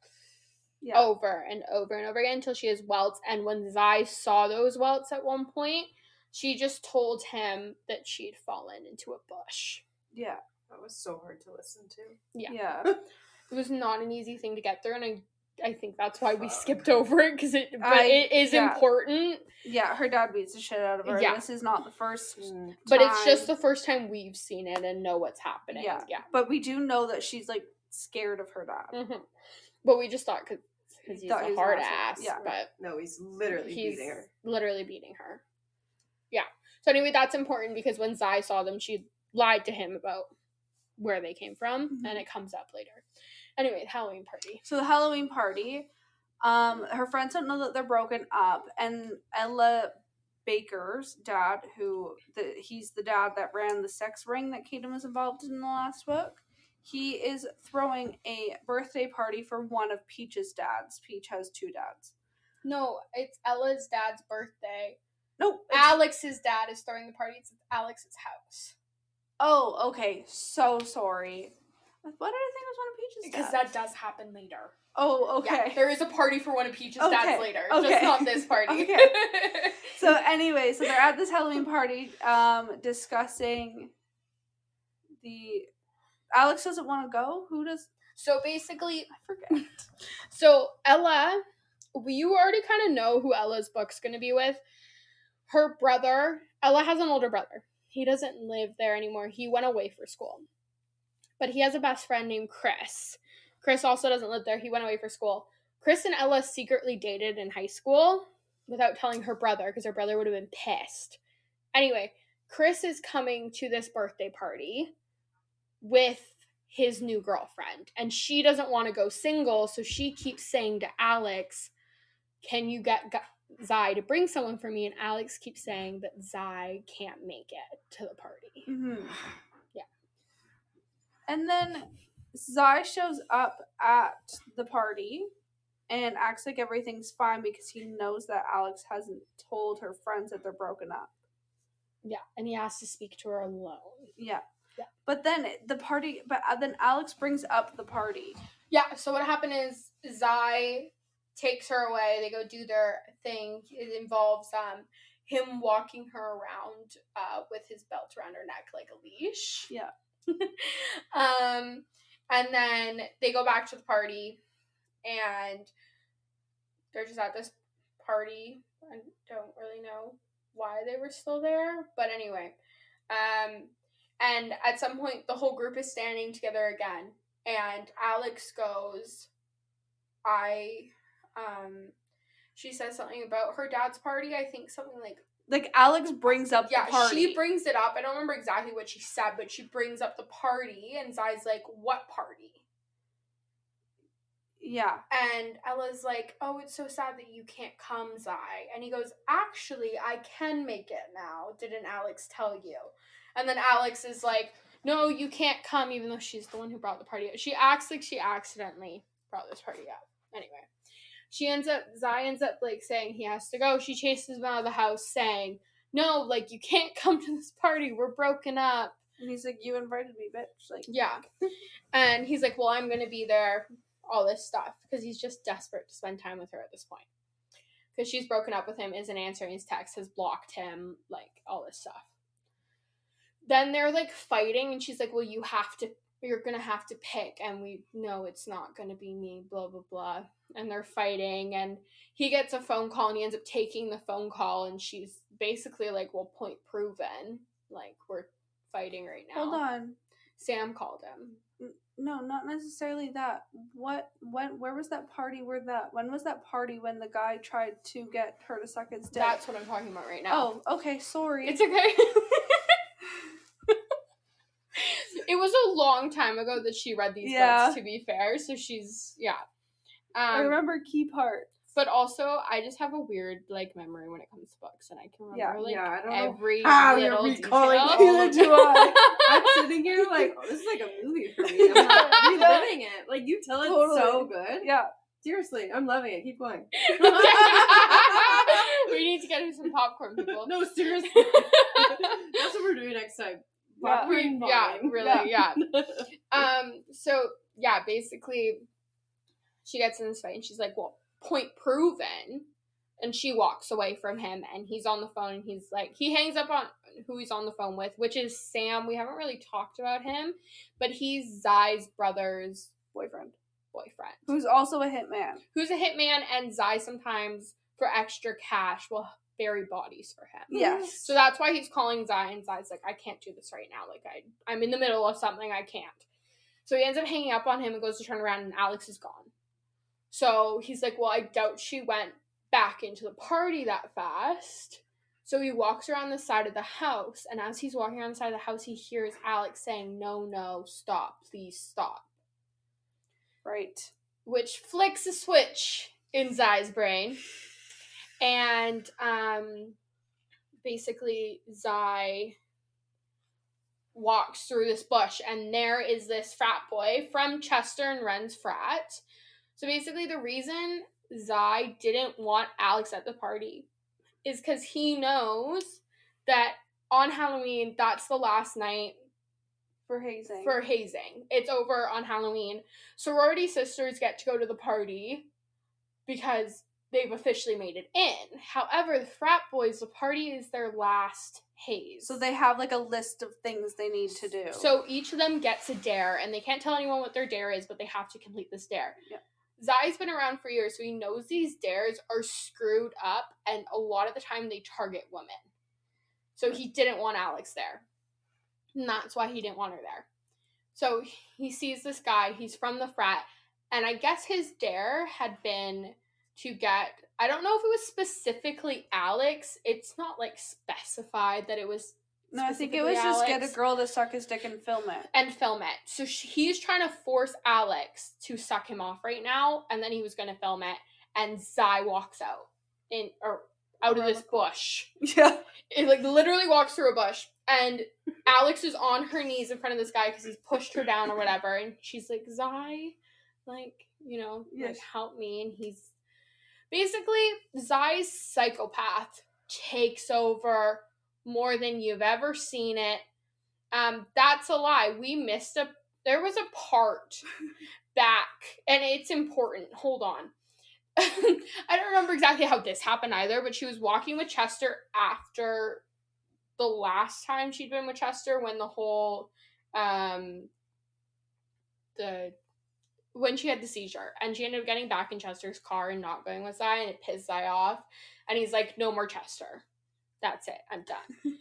Yeah. Over and over and over again until she has welts. And when Zai saw those welts at one point, she just told him that she'd fallen into a bush. Yeah. That was so hard to listen to. Yeah. It was not an easy thing to get through, and I think that's why we skipped over it, because it is important. Yeah, her dad beats the shit out of her. Yeah. This is not the first time. But it's just the first time we've seen it and know what's happening. Yeah. But we do know that she's, like, scared of her dad. Mm-hmm. But we just thought because he's a hard ass. Yeah. But no, he's literally beating her. Literally beating her. Yeah. So anyway, that's important because when Zai saw them, she lied to him about where they came from, and it comes up later. Anyway, the Halloween party. So the Halloween party, her friends don't know that they're broken up, and Ella Baker's dad, he's the dad that ran the sex ring that Kaden was involved in the last book, he is throwing a birthday party for one of Peach's dads. Peach has 2 dads. No, it's Ella's dad's birthday. No. Alex's dad is throwing the party. It's at Alex's house. Oh, okay. So sorry. Why did I think it was one of Peach's Because dads? that does happen later. Oh, okay. Yeah, there is a party for one of Peach's dads later. Okay. Just not this party. Okay. So anyway, so they're at this Halloween party, discussing the... Alex doesn't want to go? Who does? So basically, I forget. so Ella, you already kind of know who Ella's book's going to be with. Her brother, Ella has an older brother. He doesn't live there anymore. He went away for school. But he has a best friend named Chris. Chris also doesn't live there. He went away for school. Chris and Ella secretly dated in high school without telling her brother because her brother would have been pissed. Anyway, Chris is coming to this birthday party with his new girlfriend. And she doesn't want to go single, so she keeps saying to Alex, can you get Zai to bring someone for me? And Alex keeps saying that Zai can't make it to the party. Mm-hmm. Yeah. And then Zai shows up at the party and acts like everything's fine because he knows that Alex hasn't told her friends that they're broken up. Yeah, and he has to speak to her alone. Yeah. Yeah. But then then Alex brings up the party. Yeah, so what happened is Zai takes her away. They go do their thing. It involves him walking her around with his belt around her neck like a leash. Yeah. And then they go back to the party, and they're just at this party. I don't really know why they were still there, but anyway. And at some point, the whole group is standing together again, and Alex goes, she says something about her dad's party. I think something like Alex brings up the party. She brings it up. I don't remember exactly what she said, but she brings up the party, and Zai's like, what party? Yeah. And Ella's like, oh, it's so sad that you can't come, Zai. And he goes, actually, I can make it now. Didn't Alex tell you? And then Alex is like, no, you can't come, even though she's the one who brought the party up. She acts like she accidentally brought this party up. Anyway, Zai ends up, like, saying he has to go. She chases him out of the house saying, no, like, you can't come to this party. We're broken up. And he's like, you invited me, bitch. Like, yeah. And he's like, well, I'm going to be there. All this stuff. Because he's just desperate to spend time with her at this point. Because she's broken up with him, isn't answering his texts, has blocked him, like, all this stuff. Then they're, like, fighting, and she's like, well, you're gonna have to pick, and we know it's not gonna be me, blah, blah, blah. And they're fighting, and he gets a phone call, and he ends up taking the phone call, and she's basically like, well, point proven. Like, we're fighting right now. Hold on. Sam called him. No, not necessarily that. Where was that party when was that party when the guy tried to get her to suck his dick? That's what I'm talking about right now. Oh, okay, sorry. It's okay. It was a long time ago that she read these books, to be fair, so she's, I remember key parts. But also, I just have a weird, like, memory when it comes to books, and I can remember, I don't every know how little you're detail. recalling it. I'm sitting here like, oh, this is like a movie for me. I'm like reliving it. Like, you tell it so good. Yeah. Seriously, I'm loving it. Keep going. We need to get him some popcorn, people. No, seriously. That's what we're doing next time. Popcorn So, basically, she gets in this fight, and she's like, well, point proven. And she walks away from him, and he's on the phone, and he's like, he hangs up on who he's on the phone with, which is Sam. We haven't really talked about him, but he's Zai's brother's boyfriend. Who's also a hitman. And Zai sometimes, for extra cash, will bury bodies for him. Yes. So that's why he's calling Zai, and Zai's like, I can't do this right now. Like, I'm in the middle of something, I can't. So he ends up hanging up on him and goes to turn around, and Alex is gone. So he's like, well, I doubt she went back into the party that fast. So he walks around the side of the house, and as he's walking around the side of the house, he hears Alex saying, no, stop, please stop. Right. Which flicks a switch in Zai's brain. And basically Zai walks through this bush, and there is this frat boy from Chester and Ren's frat. So basically the reason Zai didn't want Alex at the party is because he knows that on Halloween, that's the last night For hazing. For hazing. It's over on Halloween. Sorority sisters get to go to the party because they've officially made it in. However, the frat boys, the party is their last haze. So they have, like, a list of things they need to do. So each of them gets a dare, and they can't tell anyone what their dare is, but they have to complete this dare. Yeah. Zai's been around for years, so he knows these dares are screwed up, and a lot of the time they target women. So he didn't want Alex there. And that's why he didn't want her there. So he sees this guy, he's from the frat, and I guess his dare had been to get, I don't know if it was specifically Alex, it's not, like, specified that it was no, I think it was Alex. Just get a girl to suck his dick and film it. So he's trying to force Alex to suck him off right now, and then he was going to film it, and Zai walks out of this bush. Yeah. It, like, literally walks through a bush, and Alex is on her knees in front of this guy because he's pushed her down or whatever, and she's like, Zai, like, you know, yes. Like, help me, and he's basically, Zai's psychopath takes over more than you've ever seen it. That's a lie. There was a part back, and it's important. Hold on. I don't remember exactly how this happened either, but she was walking with Chester after the last time she'd been with Chester when the whole, when she had the seizure, and she ended up getting back in Chester's car and not going with Zai, and it pissed Zai off, and he's like, no more Chester. That's it. I'm done.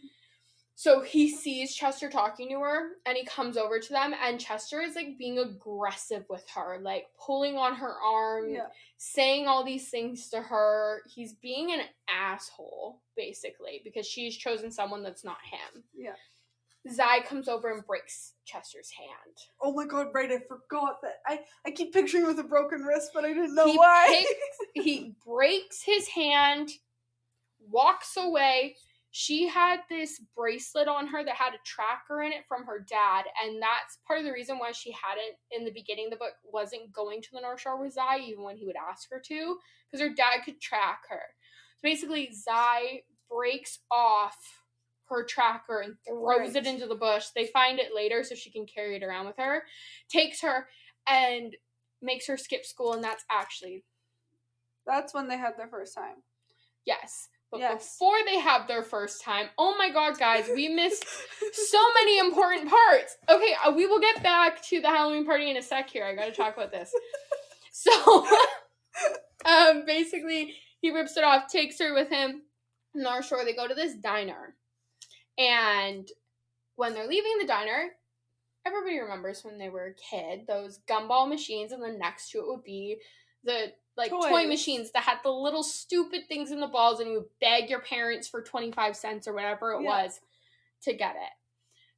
So he sees Chester talking to her, and he comes over to them, and Chester is, like, being aggressive with her, like, pulling on her arm, saying all these things to her. He's being an asshole, basically, because she's chosen someone that's not him. Yeah. Zai comes over and breaks Chester's hand. Oh my god, right, I forgot that. I keep picturing with a broken wrist, but I didn't know why. He breaks his hand, walks away. She had this bracelet on her that had a tracker in it from her dad, and that's part of the reason why she hadn't, in the beginning of the book, wasn't going to the North Shore with Zai, even when he would ask her to, because her dad could track her. So basically, Zai breaks off her tracker and throws it into the bush. They find it later so she can carry it around with her, takes her, and makes her skip school, and that's when they had their first time. Yes. But before they have their first time, oh my god, guys, we missed so many important parts. Okay, we will get back to the Halloween party in a sec here. I gotta talk about this. So, basically, he rips it off, takes her with him. North Shore, they go to this diner. And when they're leaving the diner, everybody remembers when they were a kid, those gumball machines, and then next to it would be the toy machines that had the little stupid things in the balls, and you would beg your parents for 25 cents or whatever it was to get it.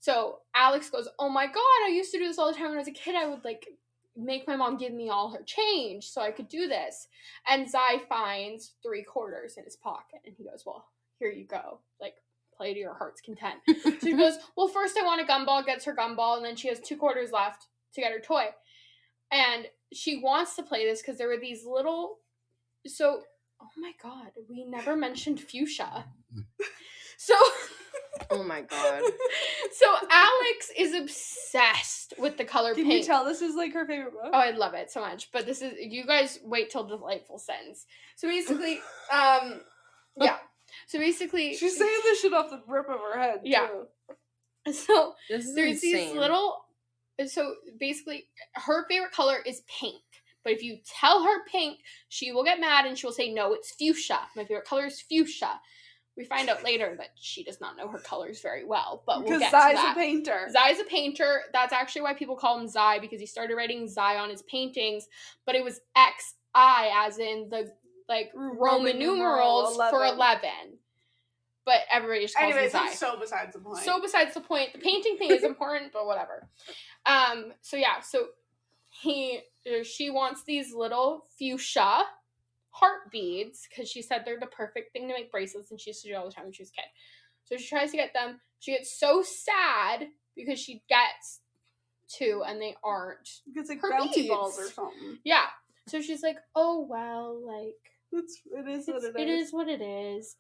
So Alex goes, oh my god, I used to do this all the time when I was a kid. I would, like, make my mom give me all her change so I could do this. And Zai finds 3 quarters in his pocket, and he goes, well, here you go. Like, play to your heart's content. So he goes, well, first I want a gumball, gets her gumball, and then she has 2 quarters left to get her toy. And she wants to play this because there were these little... So, oh my god, we never mentioned fuchsia. So... Oh my god. So Alex is obsessed with the color pink. Can you tell this is, like, her favorite book? Oh, I love it so much. But this is... You guys wait till Delightful Sins. So basically, yeah. So basically... She's saying this shit off the rip of her head, yeah. too. So, this is there's insane. These little... So, basically, her favorite color is pink. But if you tell her pink, she will get mad and she will say, no, it's fuchsia. My favorite color is fuchsia. We find out later that she does not know her colors very well, but we'll get to that. Because Zai's a painter. Zai's a painter. That's actually why people call him Zai, because he started writing Zai on his paintings, but it was X-I, as in the, like, Roman numerals 11. For 11. But everybody just calls him Zai. So besides the point. So besides the point. The painting thing is important, but whatever. So she wants these little fuchsia heart beads, because she said they're the perfect thing to make bracelets, and she used to do it all the time when she was a kid. So she tries to get them. She gets so sad because she gets 2 and they aren't. Because, like, her bouncy beads. balls or something. Yeah. So she's like, oh, well, like... It is what it is. It is what it is.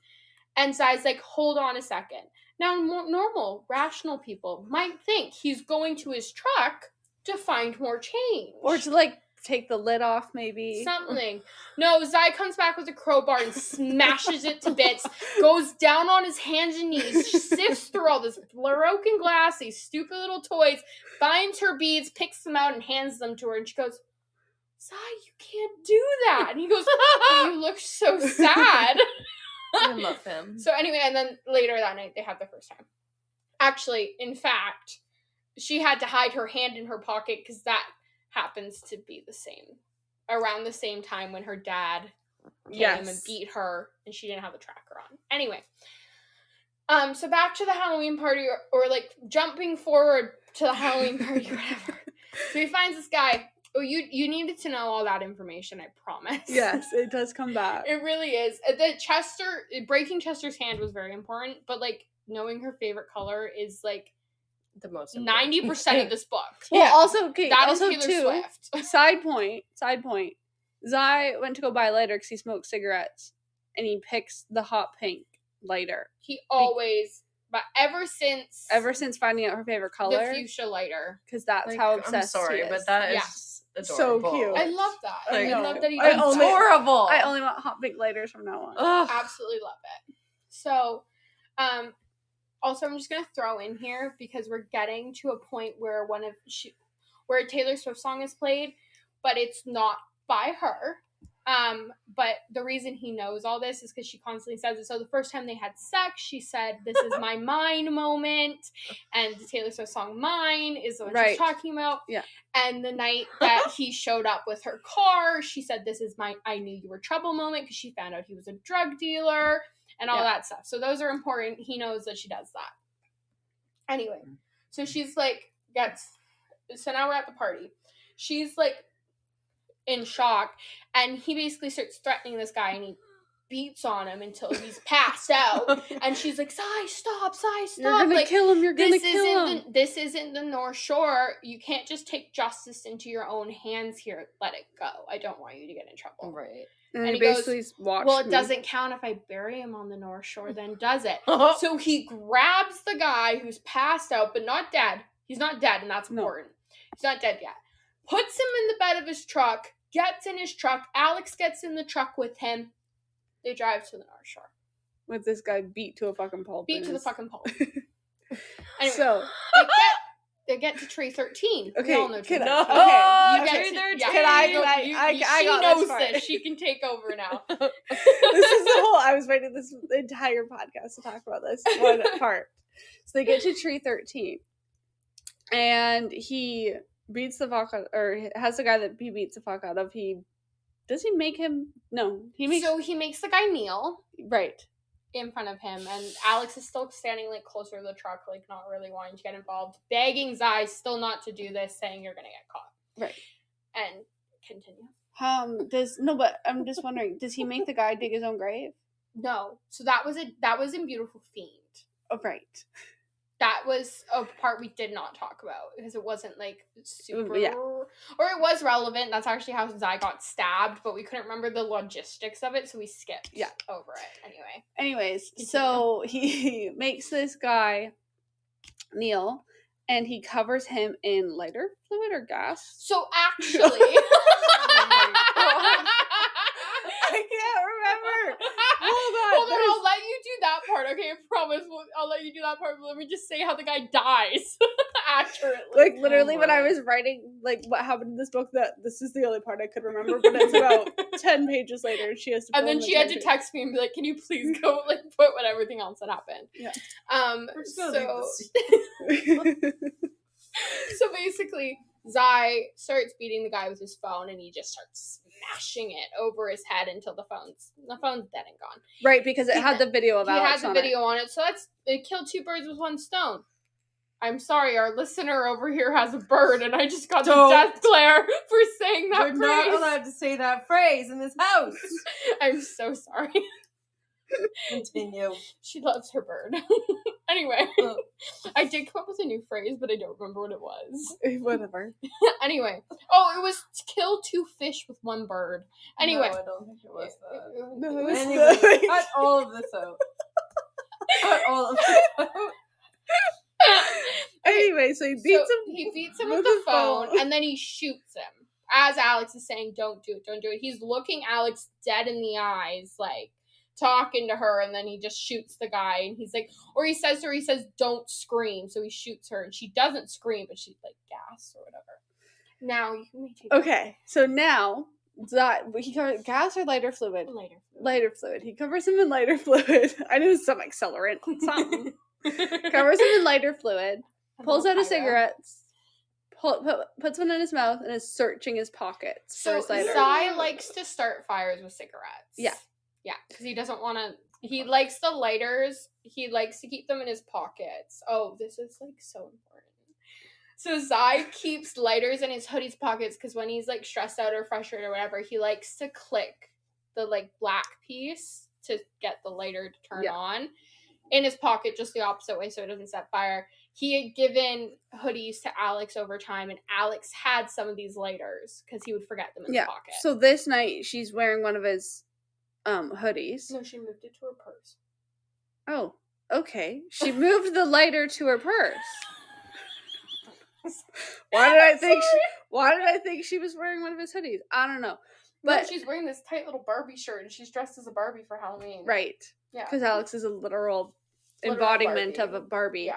And Zai's like, hold on a second. Now, normal, rational people might think he's going to his truck to find more change. Or to, like, take the lid off, maybe. Something. No, Zai comes back with a crowbar and smashes it to bits, goes down on his hands and knees, sifts through all this broken glass, these stupid little toys, finds her beads, picks them out, and hands them to her, and she goes, Zai, you can't do that. And he goes, you look so sad. I love him. So anyway, and then later that night, they have the first time. Actually, in fact, she had to hide her hand in her pocket because that happens to be around the same time when her dad came and beat her, and she didn't have the tracker on. Anyway, so back to the Halloween party, or like jumping forward to the Halloween party or whatever. So he finds this guy. Oh, you needed to know all that information, I promise. Yes, it does come back. It really is. Breaking Chester's hand was very important, but like knowing her favorite color is like the most 90% of this book. Well, Yeah. also, okay, That also is Taylor Swift. Side point. Zai went to go buy a lighter because he smokes cigarettes, and he picks the hot pink lighter. He always, but ever since finding out her favorite color, the fuchsia lighter, because that's how obsessed I'm sorry, he is. but that is adorable. So cute. I love that. I I know. love that he I does only- that. Adorable. I only want hot pink lighters from now on. Ugh. Absolutely love it. So, also I'm just gonna throw in here because we're getting to a point where where a Taylor Swift song is played, but it's not by her. But the reason he knows all this is because she constantly says it. So the first time they had sex, she said, "This is my mine moment," and the Taylor Swift song "Mine" is what she's talking about. Yeah. And the night that he showed up with her car, she said, "This is my I knew you were trouble moment," because she found out he was a drug dealer and all that stuff. So those are important. He knows that she does that. Anyway, so she's like, so now we're at the party. She's like in shock, and he basically starts threatening this guy, and he beats on him until he's passed out. And she's like, Sai, stop. You're gonna kill him. You're gonna kill him. This isn't the North Shore. You can't just take justice into your own hands here. Let it go. I don't want you to get in trouble. Right. And he he basically goes, well, it doesn't count if I bury him on the North Shore, then does it? So he grabs the guy who's passed out, but not dead. He's not dead, and that's important. He's not dead yet. Puts him in the bed of his truck, gets in his truck. Alex gets in the truck with him. They drive to the North Shore. With this guy beat to a fucking pulp. Anyway, So they get to tree 13. Okay, We all know tree 13. okay. Tree 13. She got knows this part. this. She can take over now. This is the whole. I was waiting this entire podcast to talk about this one part. So they get to tree 13, and he beats the fuck out, or has the guy that he beats the fuck out of. Does he make him? No, he makes. So he makes the guy kneel Right. in front of him, and Alex is still standing like closer to the truck, like not really wanting to get involved, begging Zai still not to do this, saying you're gonna get caught. Right. And continue. But I'm just wondering, does he make the guy dig his own grave? No. So that was in Beautiful Fiend. Oh, right. That was a part we did not talk about because it wasn't like super, Yeah. or it was relevant. That's actually how Zai got stabbed, but we couldn't remember the logistics of it, so we skipped over it. Anyways, continue. so he makes this guy kneel, and he covers him in lighter fluid or gas. So actually, I can't remember. Hold on, I'll let you do that part. Okay, I promise. I'll let you do that part. But let me just say how the guy dies accurately. Like literally, when I was writing, like what happened in this book, that this is the only part I could remember. But it's about 10 pages later, and she has to. And then she had to text me and be like, "Can you please go like put what everything else that happened?" Yeah. So basically, Zai starts beating the guy with his phone, and he just starts smashing it over his head until the phone's dead and gone. Right, because it had the video of Alex. He had the video on it, so it killed two birds with one stone. I'm sorry, our listener over here has a bird, and I just got the death glare for saying that phrase. We're not allowed to say that phrase in this house. I'm so sorry. Continue. She loves her bird. Anyway, I did come up with a new phrase, but I don't remember what it was. Whatever. Anyway. Oh, it was to kill two fish with one bird. Anyway. No, I don't think it was that. No, it was Anyway, cut all of this out. Cut all of this out. Anyway, so he beats him. He beats him with the phone, and then he shoots him. As Alex is saying, don't do it, don't do it. He's looking Alex dead in the eyes, like, talking to her, and then he just shoots the guy, and he's like, or he says to her, don't scream, so he shoots her, and she doesn't scream, but she's, like, gasps or whatever. Now, you can take it. Okay, so now, he covers gas or lighter fluid? Lighter fluid. He covers him in lighter fluid. I knew it was some accelerant, something. Covers him in lighter fluid, pulls out a cigarette, puts one in his mouth, and is searching his pockets for his lighter. Zai likes to start fires with cigarettes. Yeah. Yeah, because he doesn't want to... He likes the lighters. He likes to keep them in his pockets. Oh, this is, like, so important. So Zai keeps lighters in his hoodie's pockets because when he's, like, stressed out or frustrated or whatever, he likes to click the, like, black piece to get the lighter to turn on in his pocket, just the opposite way so it doesn't set fire. He had given hoodies to Alex over time, and Alex had some of these lighters because he would forget them in his pocket. So this night, she's wearing one of his hoodies. No, she moved it to her purse. Oh, okay. She moved the lighter to her purse. Why did I think she was wearing one of his hoodies? I don't know. But no, she's wearing this tight little Barbie shirt, and she's dressed as a Barbie for Halloween. Right. Yeah. Because Alex is a literal embodiment of a Barbie. Yeah.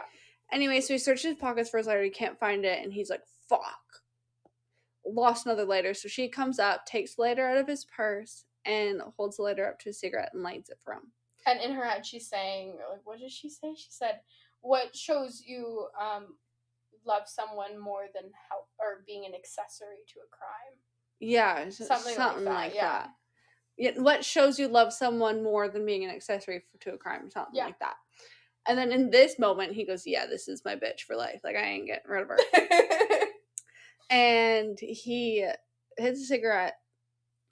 Anyway, so he searches his pockets for his lighter. He can't find it, and he's like, fuck. Lost another lighter. So she comes up, takes the lighter out of his purse, and holds the lighter up to his cigarette and lights it for him. And in her head, she's saying, like, what did she say? She said, what shows you love someone more than help or being an accessory to a crime? Yeah, something like that. Yeah, what shows you love someone more than being an accessory to a crime? Something like that. And then in this moment, he goes, yeah, this is my bitch for life. Like, I ain't getting rid of her. And he hits a cigarette,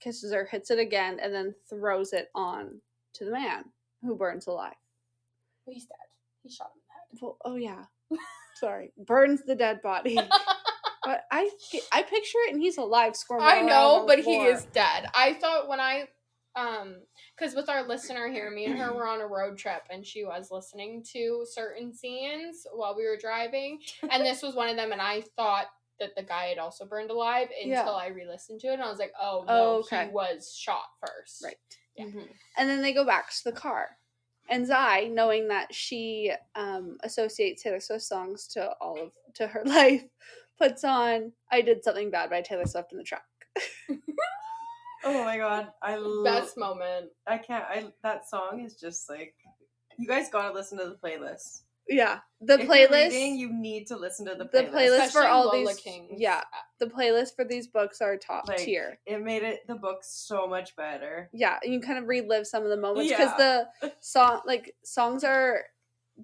kisses her, hits it again, and then throws it on to the man who burns alive. Well, he's dead. He shot him in the head. Well, oh, yeah. Sorry. Burns the dead body. But I picture it, and he's alive, squirming around. I know, but he is dead. I thought when I... because with our listener here, me and her were on a road trip, and she was listening to certain scenes while we were driving, and this was one of them, and I thought that the guy had also burned alive until I re-listened to it, and I was like, oh, no, he was shot first. Right. Yeah. Mm-hmm. And then they go back to the car, and Zai, knowing that she associates Taylor Swift songs to her life, puts on I Did Something Bad by Taylor Swift in the truck. Oh my god, I love best moment. That song is just like, you guys gotta listen to the playlist. Yeah, the if playlist. You're reading, you need to listen to the playlist. The playlist especially for all Lola these. King. Yeah, the playlist for these books are top tier. It made the book so much better. Yeah, and you kind of relive some of the moments because the songs are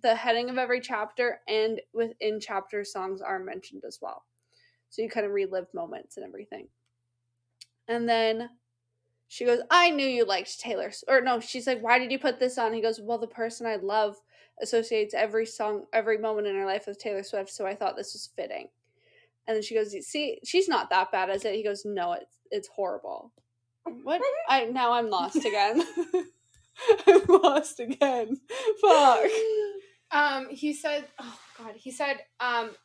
the heading of every chapter, and within chapters, songs are mentioned as well. So you kind of relive moments and everything. And then she goes, I knew you liked Taylor. Or no, she's like, why did you put this on? He goes, well, the person I love associates every song, every moment in her life with Taylor Swift, so I thought this was fitting. And then she goes, see, she's not that bad as it. He goes, no, it's horrible. What? Now I'm lost again. I'm lost again. Fuck. He said,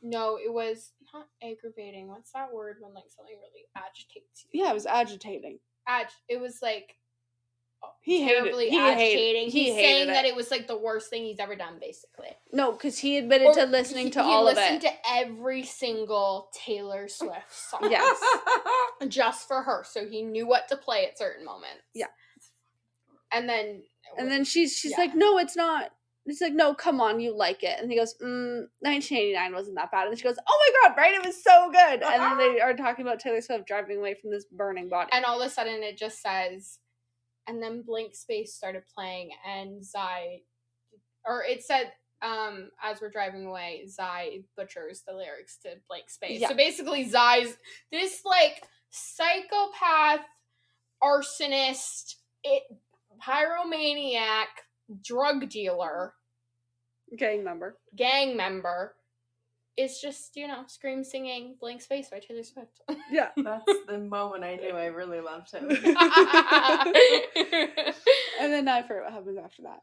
no, it was not aggravating. What's that word when, like, something really agitates you? Yeah, it was agitating. It was, like, terribly agitating. He's saying that it was, like, the worst thing he's ever done, basically. No, because he admitted to listening to all of it. He listened to every single Taylor Swift song. Yes. Just for her, so he knew what to play at certain moments. Yeah. And then she's like, no, it's not. It's like, no, come on, you like it. And he goes, 1989 wasn't that bad. And she goes, oh my god, right? It was so good. And then they are talking about Taylor Swift driving away from this burning body. And all of a sudden it just says, and then blank space started playing, and Zai, or it said, as we're driving away, Zai butchers the lyrics to blank space. Yeah. So basically Zai's this, like, psychopath, arsonist, pyromaniac, drug dealer, gang member is just, scream singing Blank Space by Taylor Swift. Yeah. That's the moment I knew I really loved him. And then I forget what happens after that.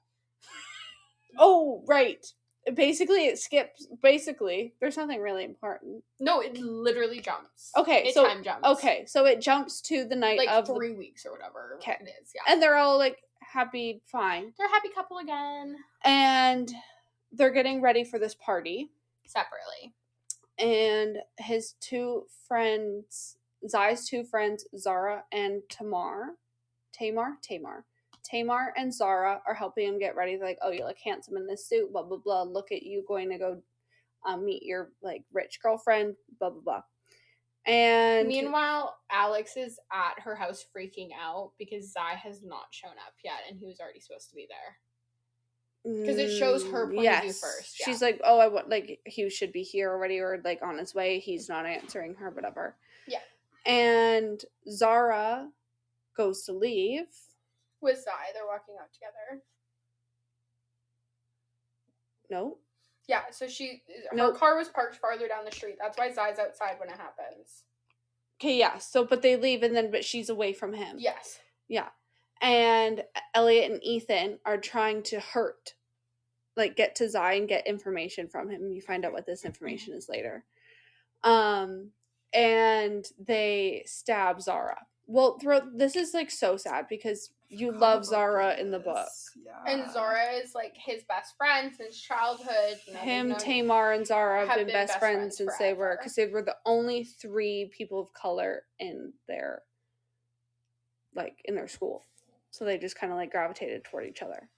Oh, right. Basically, it skips. Basically, there's nothing really important. No, it literally jumps. Okay, it so time jumps. Okay, so it jumps to the night like of 3 weeks or whatever Okay. it is. Yeah, and they're all like happy, fine, they're a happy couple again and they're getting ready for this party. separately. And his two friends, Zai's two friends, Zara and Tamar and Zara are helping him get ready. They're like, oh, you look handsome in this suit, blah, blah, blah. Look at you going to go meet your, like, rich girlfriend, blah, blah, blah. And meanwhile, Alex is at her house freaking out because Zai has not shown up yet, and he was already supposed to be there. Because it shows her point of view first. Yeah. She's like, oh, I want, like, he should be here already, or, like, on his way. He's not answering her, whatever. Yeah. And Zara goes to leave. With Zai, they're walking out together. No. Yeah, so her car was parked farther down the street. That's why Zai's outside when it happens. Okay, yeah. So, but they leave, but she's away from him. Yes. Yeah. And Elliot and Ethan are trying to get to Zai and get information from him. You find out what this information is later. And they stab Zara. Well, this is, like, so sad because you love Zara in the book. Yeah. And Zara is, like, his best friend since childhood. Tamar, and Zara have been best friends since forever. because they were the only 3 people of color in their school. So they just kind of, like, gravitated toward each other.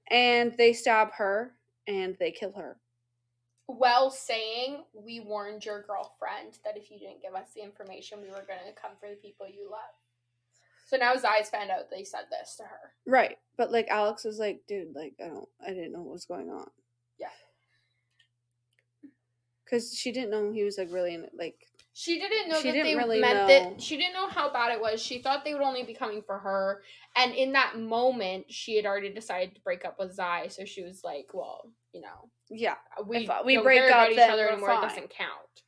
And they stab her and they kill her. Well, saying, we warned your girlfriend that if you didn't give us the information, we were going to come for the people you love. So now Zai's found out they said this to her. Right. But, like, Alex was like, dude, like, I didn't know what was going on. Yeah. Because she didn't know he was, like, really, like... She didn't know she that didn't they really meant know. that. She didn't know how bad it was. She thought they would only be coming for her. And in that moment, she had already decided to break up with Zai. So she was like, well, you know. Yeah. We don't break care up about each then other we're anymore. fine. It doesn't count.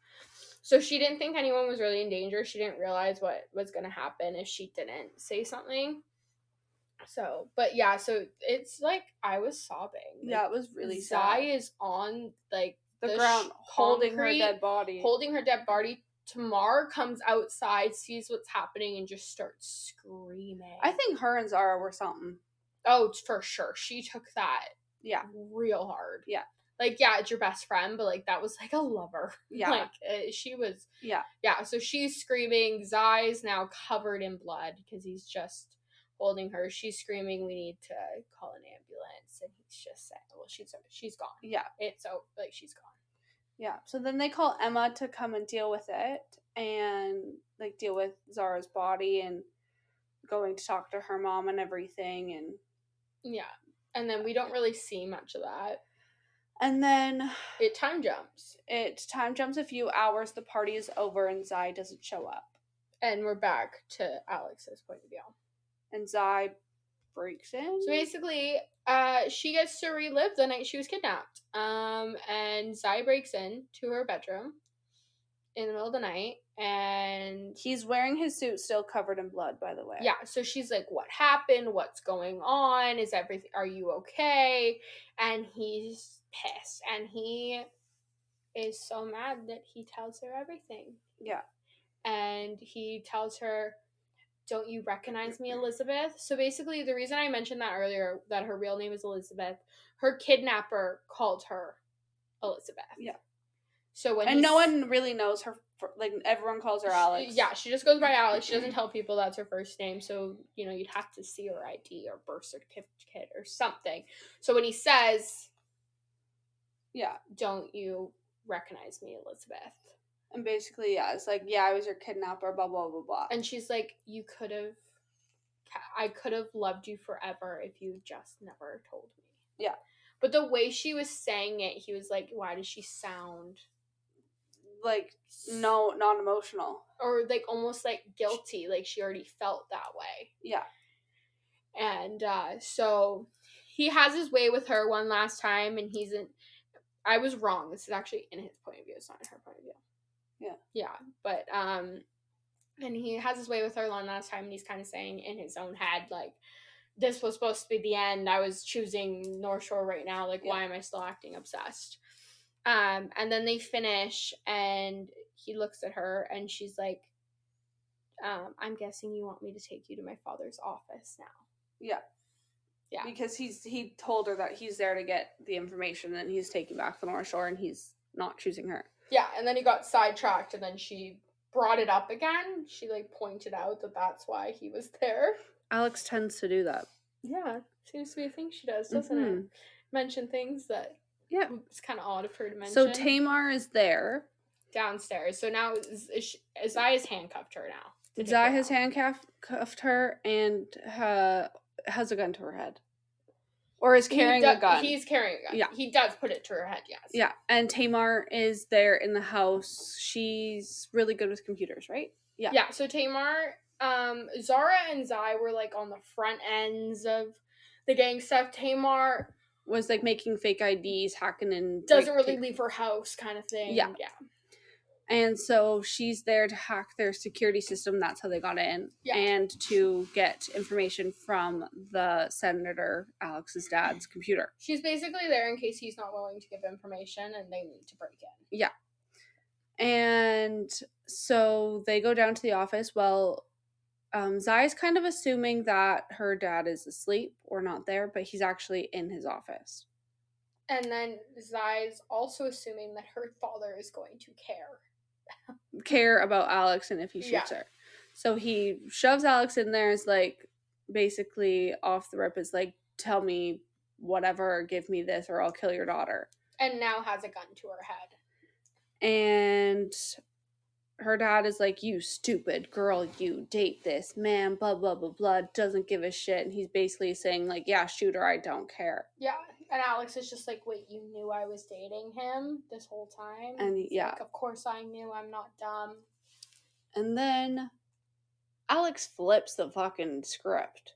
So she didn't think anyone was really in danger. She didn't realize what was going to happen if she didn't say something. So, but yeah, so it's like I was sobbing. Yeah, it was really sad. Zai is on, like, the ground holding her dead body. Tamar comes outside, sees what's happening, and just starts screaming. I think her and Zara were something. Oh, for sure. She took that real hard. Yeah. Like, yeah, it's your best friend, but, like, that was, like, a lover. Yeah. Like, she was... Yeah. Yeah, so she's screaming. Zai's now covered in blood because he's just holding her. She's screaming, we need to call an ambulance. And he's just saying, well, she's gone. Yeah. It's so, like, she's gone. Yeah, so then they call Emma to come and deal with it and, like, deal with Zara's body and going to talk to her mom and everything. And yeah, and then we don't really see much of that. And then it time jumps a few hours. The party is over and Zai doesn't show up. And we're back to Alex's point of view. And Zai breaks in. So basically, she gets to relive the night she was kidnapped. And Zai breaks in to her bedroom in the middle of the night, and he's wearing his suit still covered in blood, by the way. Yeah, so she's like, what happened? What's going on? Are you okay? And he's pissed, and he is so mad that he tells her everything. Yeah. And he tells her, don't you recognize me, Elizabeth? So basically, the reason I mentioned that earlier, that her real name is Elizabeth, her kidnapper called her Elizabeth. Yeah. So when and no one really knows her, like, everyone calls her Alex. Yeah, she just goes by Alex. She doesn't tell people that's her first name. So, you know, you'd have to see her ID or birth certificate or something. So when he says, yeah, don't you recognize me, Elizabeth? And basically, yeah, it's like, yeah, I was your kidnapper, blah, blah, blah, blah. And she's like, I could have loved you forever if you just never told me. Yeah. But the way she was saying it, he was like, why does she sound... like, no, non-emotional. Or, like, almost, like, guilty. Like, she already felt that way. Yeah. And, so, he has his way with her one last time, and I was wrong. This is actually in his point of view. It's not in her point of view. Yeah. Yeah. But, and he has his way with her one last time, and he's kind of saying in his own head, like, this was supposed to be the end. I was choosing North Shore right now. Like, why am I still acting obsessed? And then they finish, and he looks at her, and she's like, I'm guessing you want me to take you to my father's office now. Yeah. Yeah. Because he told her that he's there to get the information, and he's taking back the North Shore, and he's not choosing her. Yeah, and then he got sidetracked, and then she brought it up again. She, like, pointed out that that's why he was there. Alex tends to do that. Yeah, seems to be a thing she does, doesn't it? Mention things that... Yeah. It's kind of odd of her to mention. So Tamar is there. Downstairs. So now Zai has handcuffed her now. Zai has handcuffed her and has a gun to her head. Or is carrying a gun. He's carrying a gun. Yeah. He does put it to her head, yes. Yeah. And Tamar is there in the house. She's really good with computers, right? Yeah. Yeah. So Tamar, Zara and Zai were like on the front ends of the gang stuff. Tamar was like making fake IDs, hacking in. Doesn't really leave her house kind of thing. Yeah. Yeah. And so she's there to hack their security system. That's how they got in. Yeah. And to get information from the Senator Alex's dad's computer. She's basically there in case he's not willing to give information and they need to break in. Yeah. And so they go down to the office. Well, Zai's kind of assuming that her dad is asleep or not there, but he's actually in his office. And then Zai's also assuming that her father is going to care about Alex and if he shoots her. So he shoves Alex in there, is like basically off the rip, is like, tell me whatever, give me this or I'll kill your daughter. And now has a gun to her head. And her dad is like, you stupid girl, you date this man, blah, blah, blah, blah, doesn't give a shit. And he's basically saying like, yeah, shoot her, I don't care. Yeah. And Alex is just like, wait, you knew I was dating him this whole time? And yeah. Like, of course I knew, I'm not dumb. And then Alex flips the fucking script.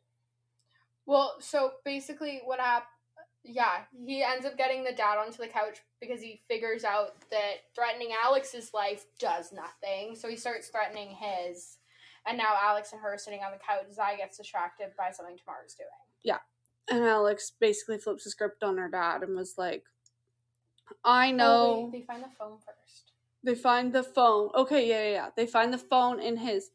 Well, so basically what happened, he ends up getting the dad onto the couch because he figures out that threatening Alex's life does nothing. So he starts threatening his. And now Alex and her are sitting on the couch. Zai gets distracted by something Tamar's doing. Yeah. And Alex basically flips the script on her dad and was like, I know. Oh, wait, they find the phone first. They find the phone. Okay, yeah. They find the phone in his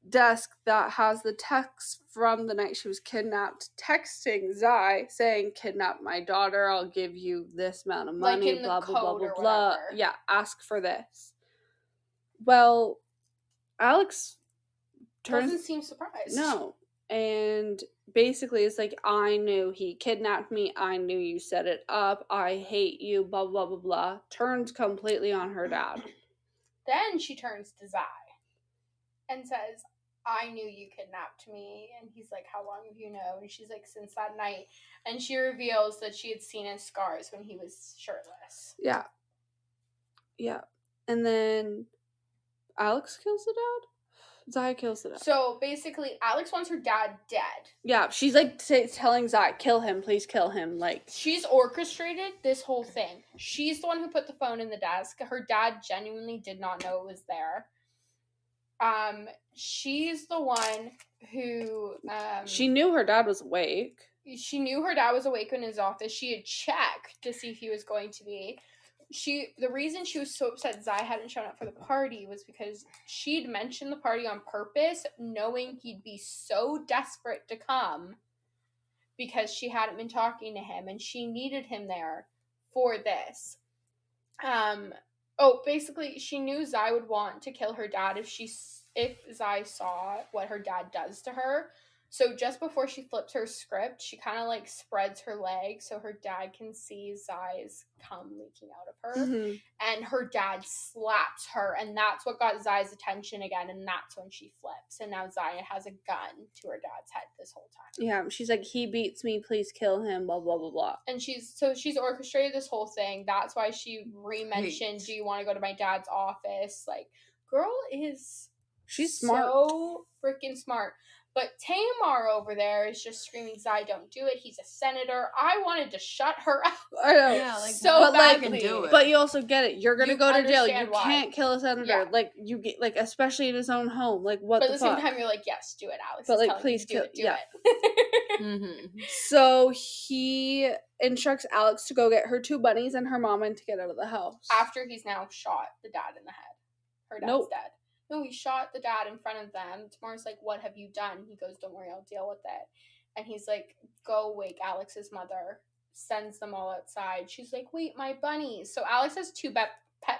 desk that has the text from the night she was kidnapped, texting Zai saying, kidnap my daughter, I'll give you this amount of money, like blah, blah, blah, blah, blah. Yeah, ask for this. Well, Alex doesn't seem surprised. No. And basically it's like, I knew he kidnapped me, I knew you set it up, I hate you, blah, blah, blah, blah. Turns completely on her dad. Then she turns to Zai and says, I knew you kidnapped me. And he's like, how long have you known? And she's like, since that night. And she reveals that she had seen his scars when he was shirtless. Yeah. Yeah. And then Alex kills the dad? Zai kills the dad. So basically, Alex wants her dad dead. Yeah, she's like telling Zai, kill him, please kill him. Like, she's orchestrated this whole thing. She's the one who put the phone in the desk. Her dad genuinely did not know it was there. She's the one who she knew her dad was awake. She knew her dad was awake in his office. She had checked to see if he was going to be. The reason she was so upset Zai hadn't shown up for the party was because she'd mentioned the party on purpose, knowing he'd be so desperate to come because she hadn't been talking to him and she needed him there for this. Basically she knew Zai would want to kill her dad if Zai saw what her dad does to her. So just before she flips her script, she kind of like spreads her legs so her dad can see Zai's cum leaking out of her. Mm-hmm. And her dad slaps her, and that's what got Zai's attention again, and that's when she flips. And now Zai has a gun to her dad's head this whole time. Yeah, she's like, he beats me, please kill him, blah, blah, blah, blah. And she's orchestrated this whole thing. That's why she re-mentioned, do you want to go to my dad's office? Like, girl is... She's smart. So freaking smart. But Tamar over there is just screaming, Zai, don't do it. He's a senator. I wanted to shut her out. I know. Yeah, like, so but, like, badly. do it. But you also get it. You're gonna You go to jail. You understand why. can't kill a senator. Yeah. Like, you get, like, especially in his own home. Like, what But the at the same fuck? time, you're like, yes, do it, Alex. But, is like, telling please you to do kill- it. Mm-hmm. So he instructs Alex to go get her 2 bunnies and her mom and to get out of the house. After he's now shot the dad in the head. Her dad's Nope. dead. No, he shot the dad in front of them. Tamar's like, what have you done? He goes, don't worry, I'll deal with it. And he's like, go wake Alex's mother. Sends them all outside. She's like, wait, my bunnies. So Alex has 2 pet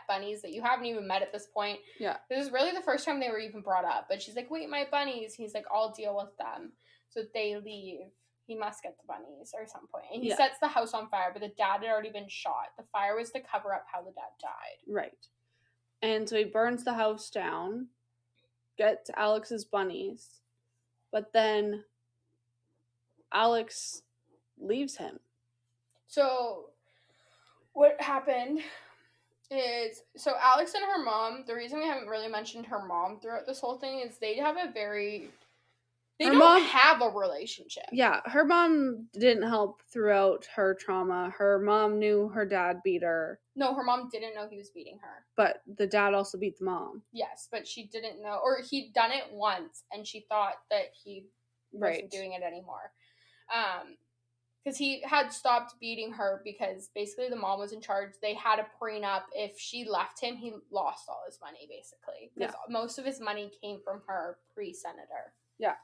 bunnies that you haven't even met at this point. Yeah. This is really the first time they were even brought up. But she's like, wait, my bunnies. He's like, I'll deal with them. So they leave. He must get the bunnies or some point. And he sets the house on fire, but the dad had already been shot. The fire was to cover up how the dad died. Right. And so he burns the house down, gets Alex's bunnies, but then Alex leaves him. So what happened is, so Alex and her mom, the reason we haven't really mentioned her mom throughout this whole thing is they have a very... They don't have a relationship. Yeah, her mom didn't help throughout her trauma. Her mom knew her dad beat her. No, her mom didn't know he was beating her. But the dad also beat the mom. Yes, but she didn't know, or he'd done it once, and she thought that he wasn't doing it anymore. Because he had stopped beating her because basically the mom was in charge. They had a prenup. If she left him, he lost all his money, basically. Because most of his money came from her pre-senator. Yeah.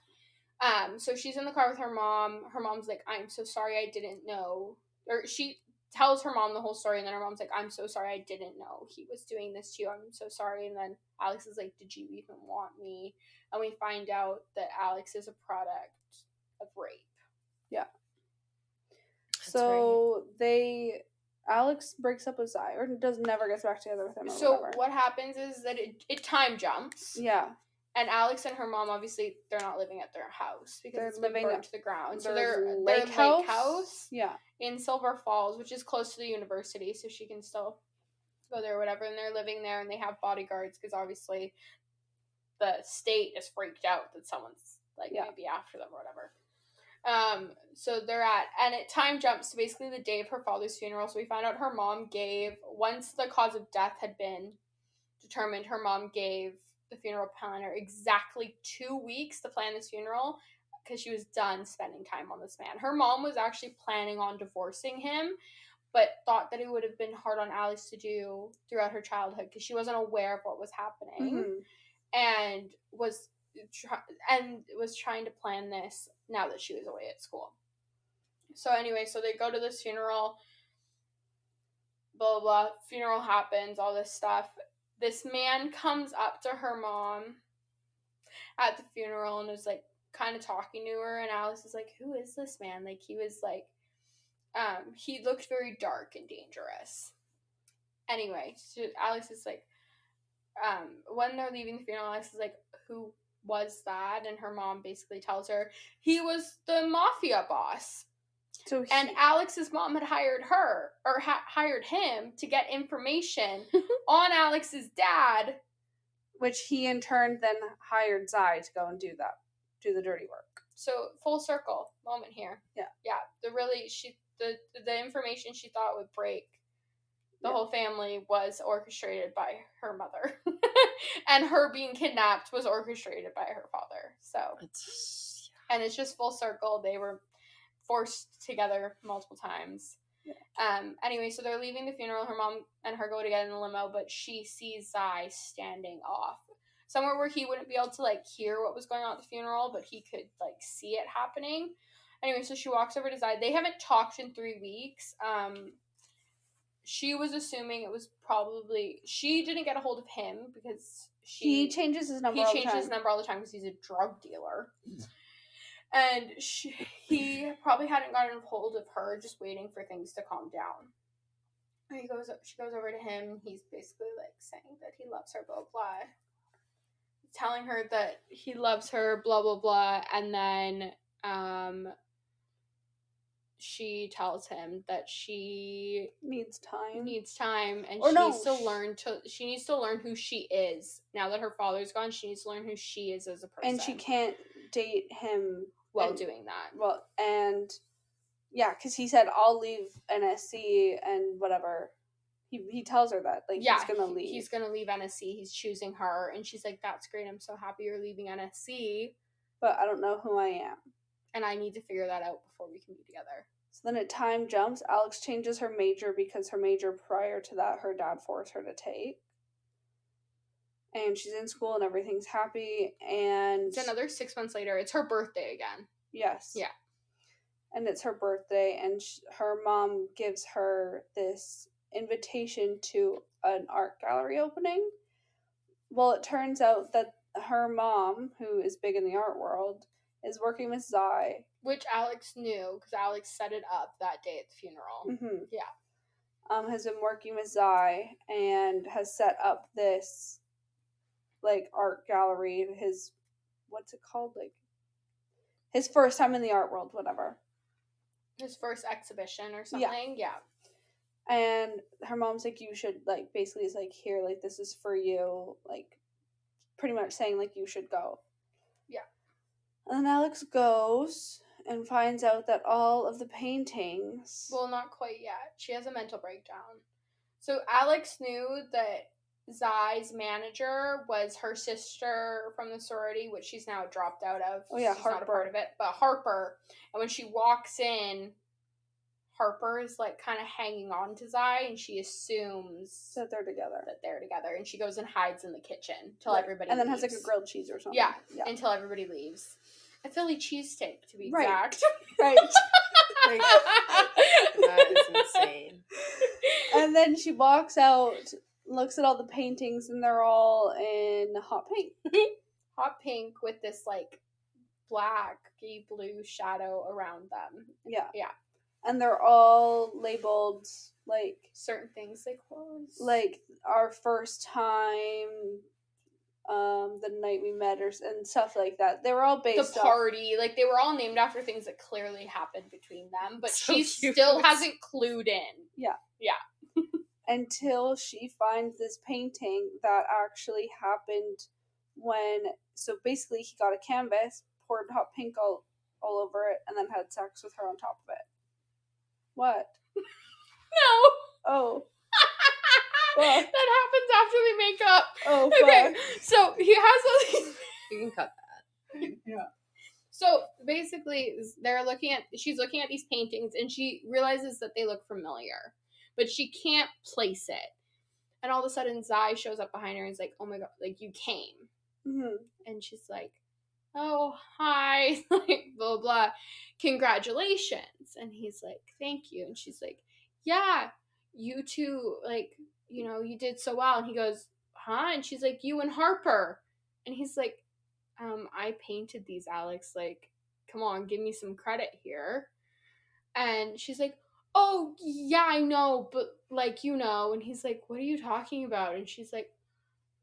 So she's in the car with her mom. Her mom's like, I'm so sorry, I didn't know. Or she tells her mom the whole story, and then her mom's like, I'm so sorry, I didn't know he was doing this to you. I'm so sorry. And then Alex is like, did you even want me? And we find out that Alex is a product of rape. Yeah. So Alex breaks up with Zai, or never gets back together with him. Or so whatever. What happens is that it time jumps. Yeah. And Alex and her mom, obviously, they're not living at their house because They're it's been living burned at to the ground. So their they're lake house yeah, in Silver Falls, which is close to the university, so she can still go there or whatever. And they're living there, and they have bodyguards because obviously the state is freaked out that someone's maybe after them or whatever. So they're and it time jumps to basically the day of her father's funeral. So we find out her mom gave, once the cause of death had been determined, her mom gave the funeral planner exactly 2 weeks to plan this funeral because she was done spending time on this man. Her mom was actually planning on divorcing him, but thought that it would have been hard on Alex to do throughout her childhood because she wasn't aware of what was happening, and was trying to plan this now that she was away at school. So anyway, so they go to this funeral, blah, blah, blah. Funeral happens, all this stuff. This man comes up to her mom at the funeral and is, like, kind of talking to her, and Alex is like, who is this man? Like, he was, like, he looked very dark and dangerous. Anyway, so Alex is like, when they're leaving the funeral, Alex is like, who was that? And her mom basically tells her he was the mafia boss. And Alex's mom had hired her, or hired him, to get information on Alex's dad. Which he in turn then hired Zai to go and do the dirty work. So full circle moment here. Yeah. Yeah. The information she thought would break the whole family was orchestrated by her mother. And her being kidnapped was orchestrated by her father. So and it's just full circle. They were forced together multiple times. Yeah. Anyway, so they're leaving the funeral. Her mom and her go to get in the limo, but she sees Zai standing off somewhere where he wouldn't be able to, like, hear what was going on at the funeral, but he could, like, see it happening. Anyway, so she walks over to Zai. They haven't talked in 3 weeks. She was assuming it was probably, she didn't get a hold of him because he changes his number all the time. He changes his number all the time because he's a drug dealer. And he probably hadn't gotten a hold of her, just waiting for things to calm down. And she goes over to him. He's basically, like, saying that he loves her, blah, blah. Telling her that he loves her, blah, blah, blah. And then she tells him that she needs time, and she needs to learn who she is. Now that her father's gone, she needs to learn who she is as a person. And she can't date him while doing that. Well, and yeah, because he said, I'll leave NSC and whatever. He tells her that, like, he's gonna leave. He's gonna leave NSC. He's choosing her, and she's like, "That's great. I'm so happy you're leaving NSC, but I don't know who I am, and I need to figure that out before we can be together." So then at time jumps, Alex changes her major because her major prior to that, her dad forced her to take. And she's in school and everything's happy. And it's another 6 months later. It's her birthday again. Yes. Yeah. And it's her birthday, and her mom gives her this invitation to an art gallery opening. Well, it turns out that her mom, who is big in the art world, is working with Zai. Which Alex knew, because Alex set it up that day at the funeral. Mm-hmm. Yeah. Has been working with Zai and has set up this, like, art gallery. What's it called? Like, his first time in the art world, whatever. His first exhibition or something? Yeah. And her mom's like, you should, like, basically is like, here, like, this is for you. Like, pretty much saying, like, you should go. Yeah. And then Alex goes and finds out that all of the paintings... Well, not quite yet. She has a mental breakdown. So Alex knew that Zai's manager was her sister from the sorority, which she's now dropped out of. Oh, yeah, she's Harper. Not a part of it. But Harper. And when she walks in, Harper is, like, kind of hanging on to Zai, and she assumes that they're together. And she goes and hides in the kitchen till everybody leaves. And then has, like, a grilled cheese or something. Yeah, until everybody leaves. A Philly cheesesteak, to be exact. Right. Like, that is insane. And then she walks out, looks at all the paintings, and they're all in hot pink. Hot pink with this, like, blacky blue shadow around them. Yeah. Yeah. And they're all labeled, like... certain things they close. Like, our first time, the night we met, and stuff like that. They were all based the party. Like, they were all named after things that clearly happened between them. But So she cute. still hasn't clued in. Yeah. Yeah. Until she finds this painting that actually happened when... So, basically, he got a canvas, poured hot pink all over it, and then had sex with her on top of it. What? No. Oh. That happens after they make up. Oh, okay. fuck. So he has all these. You can cut that. Yeah. So basically, she's looking at these paintings, and she realizes that they look familiar, but she can't place it. And all of a sudden, Zai shows up behind her and is like, "Oh my god, like, you came." Mm-hmm. And she's like, "Oh, hi," like, blah, blah, "congratulations." And he's like, "Thank you." And she's like, "Yeah, you two, like, you know, you did so well." And he goes, "Huh?" And she's like, "You and Harper." And he's like, "I painted these, Alex. Like, come on, give me some credit here." And she's like, "Oh, yeah, I know, but, like, you know." And he's like, "What are you talking about?" And she's like,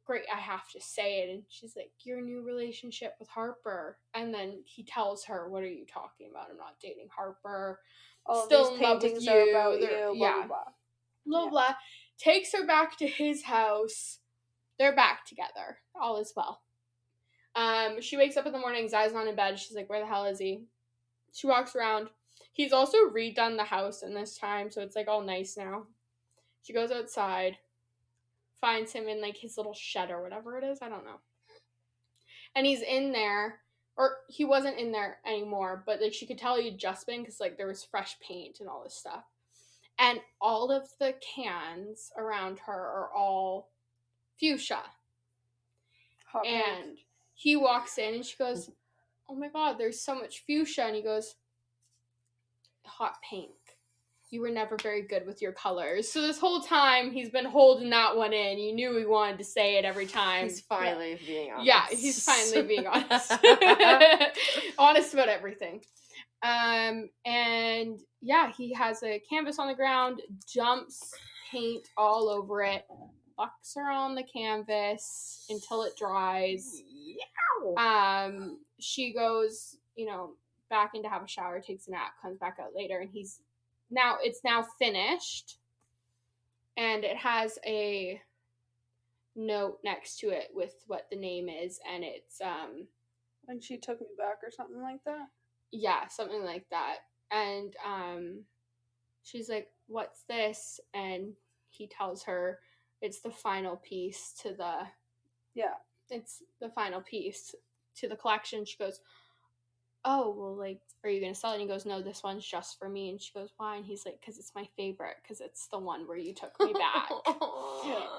"Great, I have to say it." And she's like, "Your new relationship with Harper." And then he tells her, "What are you talking about? I'm not dating Harper. All Still these in love with paintings you." are about They're- you, yeah. blah, blah, blah. Blah, Yeah. blah. Takes her back to his house. They're back together. All is well. She wakes up in the morning. Zai's not in bed. She's like, "Where the hell is he?" She walks around. He's also redone the house in this time, so it's, like, all nice now. She goes outside. Finds him in, like, his little shed or whatever it is. I don't know. And he's in there. Or he wasn't in there anymore, but, like, she could tell he'd just been, because, like, there was fresh paint and all this stuff. And all of the cans around her are all fuchsia. Hot pink. And he walks in and she goes, "Oh my god, there's so much fuchsia." And he goes, "Hot pink. You were never very good with your colors." So this whole time, he's been holding that one in. You knew he wanted to say it every time. He's finally being honest. Yeah, he's finally being honest. Honest about everything. And yeah, he has a canvas on the ground, dumps paint all over it, bucks her on the canvas until it dries. She goes, back in to have a shower, takes a nap, comes back out later, and it's now finished. And it has a note next to it with what the name is, and it's Like she took me back or something like that. Yeah, something like that. And she's like, what's this? And he tells her it's the final piece to the collection. She goes, oh, well, like, are you gonna sell it? And he goes, no, this one's just for me. And she goes, why? And he's like, because it's my favorite, because it's the one where you took me back.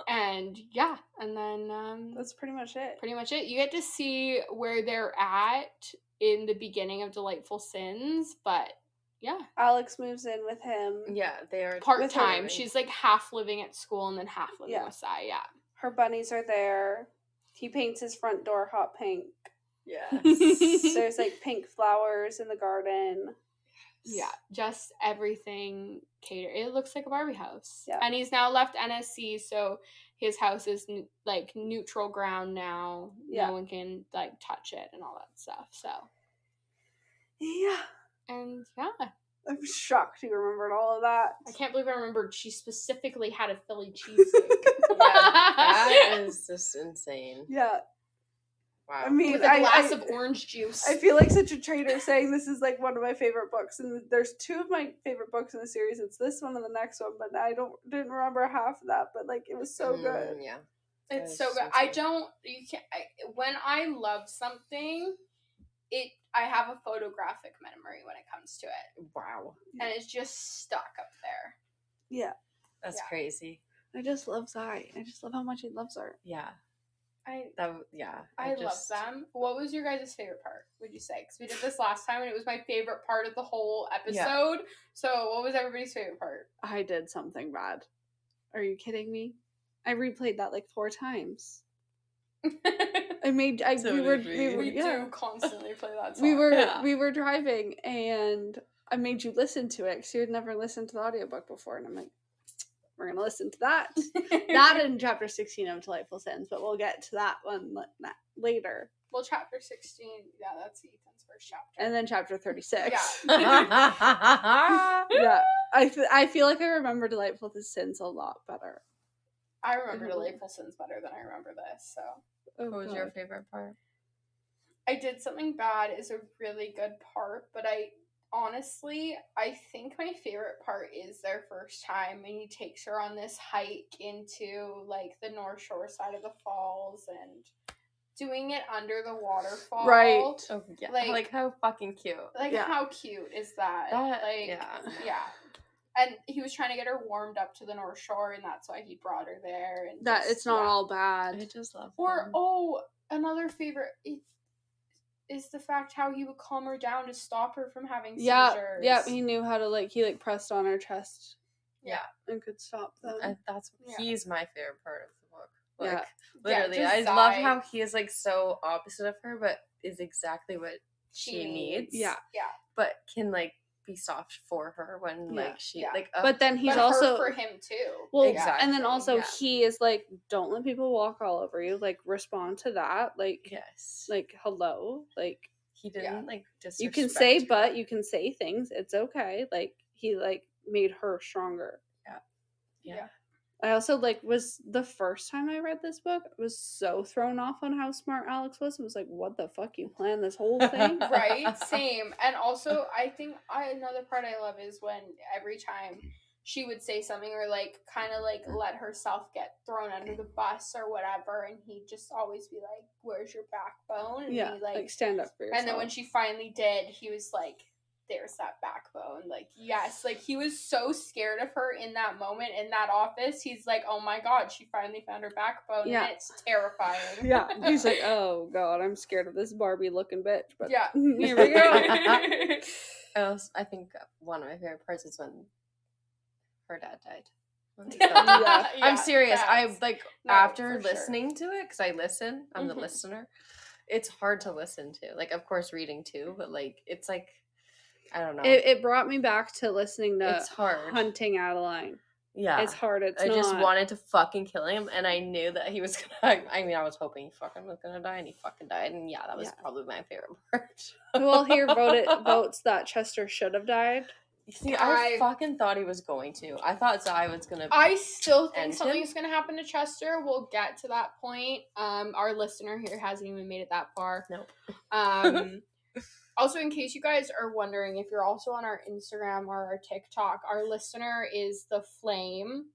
And yeah, and then that's pretty much it. You get to see where they're at in the beginning of Delightful Sins, but yeah, Alex moves in with him. Yeah, they are part-time. She's like half living at school and then half living with Sai. Yeah, her bunnies are there. He paints his front door hot pink. Yes. There's like pink flowers in the garden. Yeah, just everything catered. It looks like a Barbie house. Yeah. And he's now left NSC, so his house is like neutral ground now. Yeah. No one can like touch it and all that stuff. So yeah, and yeah, I'm shocked you remembered all of that. I can't believe I remembered she specifically had a Philly cheesesteak. That is just insane. Yeah. Wow. I mean, with a glass of orange juice. I feel like such a traitor saying this is like one of my favorite books, and there's two of my favorite books in the series. It's this one and the next one, but I didn't remember half of that. But like, it was so good. Yeah, it's so good. When I love something, I have a photographic memory when it comes to it. Wow. And it's just stuck up there. Yeah, that's crazy. I just love Sai. I just love how much he loves her. Yeah. I love them. What was your guys' favorite part, would you say? Because we did this last time, and it was my favorite part of the whole episode. Yeah. So what was everybody's favorite part? I did something bad. Are you kidding me? I replayed that like 4 times. We do constantly play that song. We were driving, and I made you listen to it because you had never listened to the audiobook before, and I'm like, we're going to listen to that. That in chapter 16 of Delightful Sins, but we'll get to that one later. Well, chapter 16, yeah, that's Ethan's first chapter. And then chapter 36. Yeah. Yeah. I feel like I remember Delightful Sins a lot better. I remember Delightful Sins better than I remember this, so. What was your favorite part? I Did Something Bad is a really good part, but honestly, I think my favorite part is their first time, and he takes her on this hike into, like, the North Shore side of the falls, and doing it under the waterfall. Right. Oh, yeah. Like how fucking cute. Like, how cute is that? Yeah. And he was trying to get her warmed up to the North Shore, and that's why he brought her there. And that it's not all bad. I just love him. Another favorite is the fact how he would calm her down to stop her from having seizures. Yeah, he knew how to, he pressed on her chest. Yeah. And could stop them. He's my favorite part of the book. Like, literally. I love how he is, so opposite of her, but is exactly what she needs. Yeah. Yeah. But can, be soft for her when, she, but then he's also... for him, too. Well, exactly. And then also he is, don't let people walk all over you. Respond to that. Yes. Hello. He didn't, disrespect you can say, her. but you can say things. It's okay. He, made her stronger. Yeah. I also, was the first time I read this book, I was so thrown off on how smart Alex was. I was like, what the fuck? You planned this whole thing? Right? Same. And also, I think another part I love is when every time she would say something or, kind of, let herself get thrown under the bus or whatever, and he'd just always be like, where's your backbone? And he, stand up for yourself. And then when she finally did, he was like, there's that backbone. Yes. He was so scared of her in that moment in that office. He's like, oh my God, she finally found her backbone. Yeah. And it's terrifying. Yeah. He's like, oh God, I'm scared of this Barbie looking bitch. But yeah. Here we go. I think one of my favorite parts is when her dad died. Yeah, I'm serious. Facts. After listening to it, because I listen, I'm the listener. It's hard to listen to. Of course, reading too, but it's I don't know. It brought me back to listening to It's hard. Hunting Adeline. Yeah. It's hard. I just wanted to fucking kill him, and I knew that he was gonna... I was hoping he fucking was gonna die, and he fucking died, and that was probably my favorite part. Who all here votes that Chester should have died? See, I fucking thought he was going to. I thought Zai was gonna. I still think end something's him. gonna happen to Chester. We'll get to that point. Our listener here hasn't even made it that far. Nope. Also, in case you guys are wondering, if you're also on our Instagram or our TikTok, our listener is the Flame.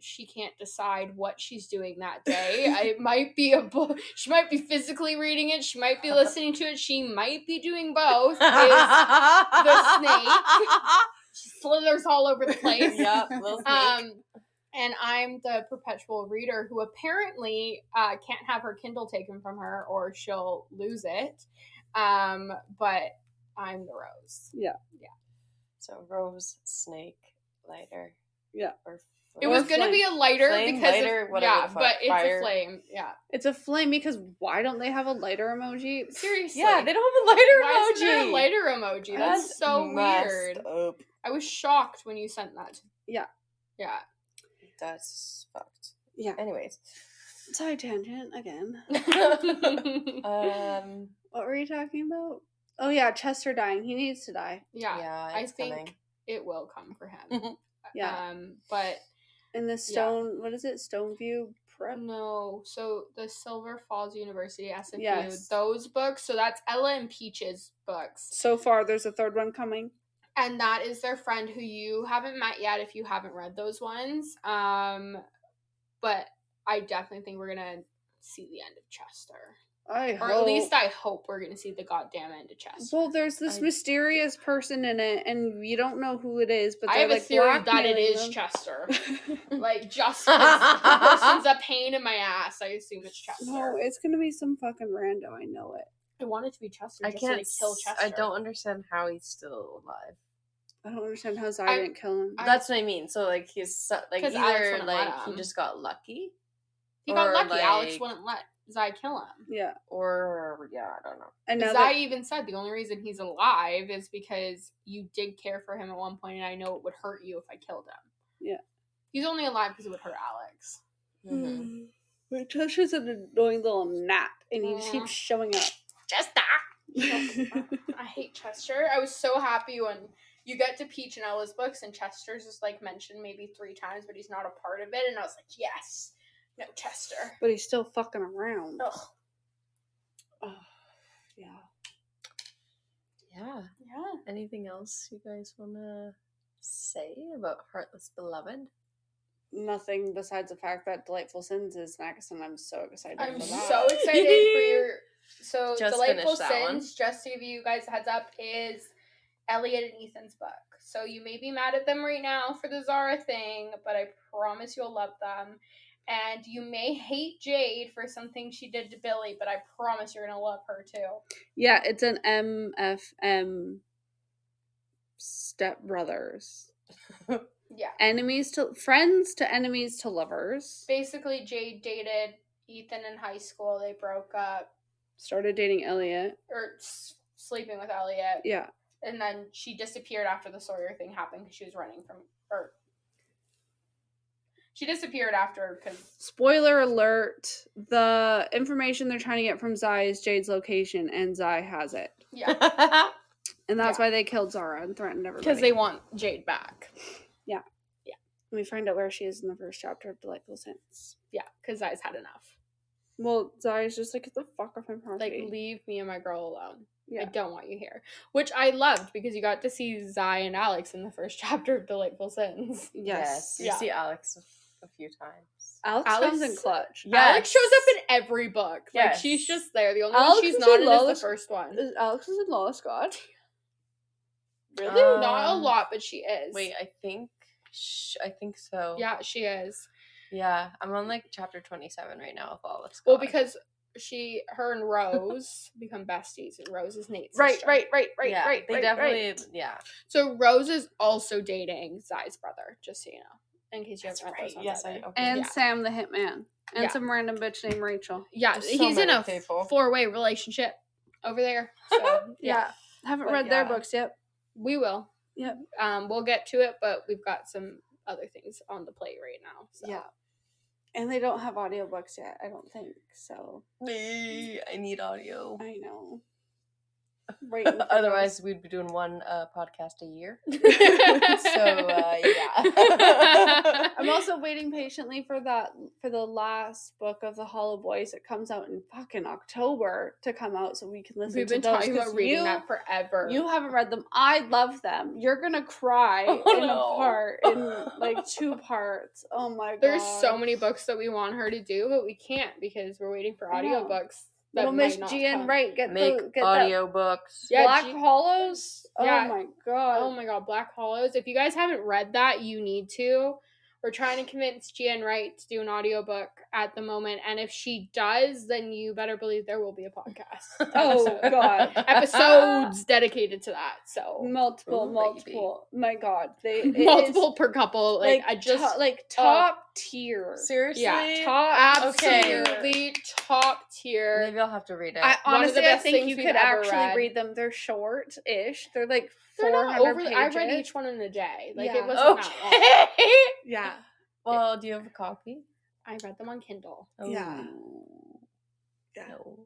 She can't decide what she's doing that day. It might be a book. She might be physically reading it. She might be listening to it. She might be doing both. Is the snake. She slithers all over the place. Yep, little snake. And I'm the perpetual reader who apparently can't have her Kindle taken from her or she'll lose it. But I'm the Rose. Yeah. So Rose, snake, lighter. Yeah. Or it was going to be a lighter flame, because lighter, yeah, but it's fire. a flame. Yeah. It's a flame because why don't they have a lighter emoji? Seriously. Yeah, they don't have a lighter Why emoji. isn't there a lighter emoji? That's so weird. Up. I was shocked when you sent that. Yeah. Yeah. That's fucked. Yeah. Anyways. Side tangent again. What were you talking about? Oh yeah, Chester dying. He needs to die. Yeah. I think coming. it will come for him. Yeah. But in the Stone, what is it? Stoneview Prep? No. So the Silver Falls University SFU, yes. Those books. So that's Ella and Peach's books. So far, there's a third one coming. And that is their friend who you haven't met yet if you haven't read those ones. But I definitely think we're gonna see the end of Chester. Or at least I hope we're gonna see the goddamn end of Chester. Well, there's this mysterious person in it, and you don't know who it is. But I have a theory that it is Chester. Like just 'cause the person's a pain in my ass, I assume it's Chester. No, it's gonna be some fucking rando. I know it. I want it to be Chester. I just can't to kill Chester. I don't understand how he's still alive. I don't understand how Zai didn't kill him. That's what I mean. So like he's like either like he just got lucky. He got lucky. Like, Alex wouldn't let Zai kill him. Yeah. Or I don't know. And Zai even said the only reason he's alive is because you did care for him at one point, and I know it would hurt you if I killed him. Yeah. He's only alive because it would hurt Alex. Mm-hmm. But Chesher's an annoying little gnat, and he just keeps showing up. Chester! I hate Chester. I was so happy when you get to Peach and Ella's books, and Chester's just like mentioned maybe 3 times, but he's not a part of it, and I was like, yes! No, Chester. But he's still fucking around. Ugh. Oh, yeah. Yeah. Anything else you guys want to say about Heartless Beloved? Nothing besides the fact that Delightful Sins is next, and I'm so excited for that. I'm so excited for your... So, just Delightful Sins, just to give you guys a heads up, is Elliot and Ethan's book. So you may be mad at them right now for the Zara thing, but I promise you'll love them. And you may hate Jade for something she did to Billy, but I promise you're going to love her too. Yeah, it's an MFM stepbrothers. Yeah. Friends to enemies to lovers. Basically, Jade dated Ethan in high school. They broke up. Started dating Elliot. Or sleeping with Elliot. Yeah. And then she disappeared after the Sawyer thing happened because she was running from... She disappeared after because... Spoiler alert, the information they're trying to get from Zai is Jade's location, and Zai has it. Yeah. And that's why they killed Zara and threatened everybody. Because they want Jade back. Yeah. Yeah. And we find out where she is in the first chapter of Delightful Sins. Yeah, because Zai's had enough. Well, Zai's just like, get the fuck off my property. Like, leave me and my girl alone. Yeah. I don't want you here. Which I loved, because you got to see Zai and Alex in the first chapter of Delightful Sins. Yes. You see Alex a few times. Alex comes in clutch. Yes. Alex shows up in every book. Yes. Like, she's just there. The only one she's not in is the first one. Alex is in Lola Scott. Really? Not a lot, but she is. Wait, I think so. Yeah, she is. Yeah, I'm on like chapter 27 right now of Lola Scott. Well, because her and Rose become besties, and Rose is Nate's sister. Right. They definitely, yeah. So Rose is also dating Zai's brother, just so you know. In case you haven't read those ones. Yes, and Sam the hitman. And some random bitch named Rachel. Yeah, he's in a 4-way relationship over there. So, yeah. Haven't read their books yet. We will. Yep. We'll get to it, but we've got some other things on the plate right now. So. Yeah. And they don't have audiobooks yet, I don't think. So I need audio. I know. Waiting for Otherwise, we'd be doing one podcast a year. Yeah. I'm also waiting patiently for the last book of the Hollow Boys that comes out in fucking October to come out so we can listen We've to been those. talking about reading that forever. You haven't read them. I love them. You're gonna cry in like 2 parts. Oh my god. There's so many books that we want her to do, but we can't because we're waiting for audiobooks. Little Miss Gian Wright, get audiobooks. Yeah, Black Hollows. Yeah. Oh my god. Oh my god, Black Hollows. If you guys haven't read that, you need to. We're trying to convince Gian Wright to do an audiobook at the moment, and if she does, then you better believe there will be a podcast. Oh god. Episodes dedicated to that. So multiple. My god. Multiple per couple. Like I just top tier. Seriously? Yeah. Absolutely top tier. Maybe I'll have to read it. Honestly, I think you could actually read them. They're short-ish. They're like 400 pages. I read each one in a day. Like it wasn't that long. Yeah. Well, do you have a copy? I read them on Kindle. Oh. Yeah. No.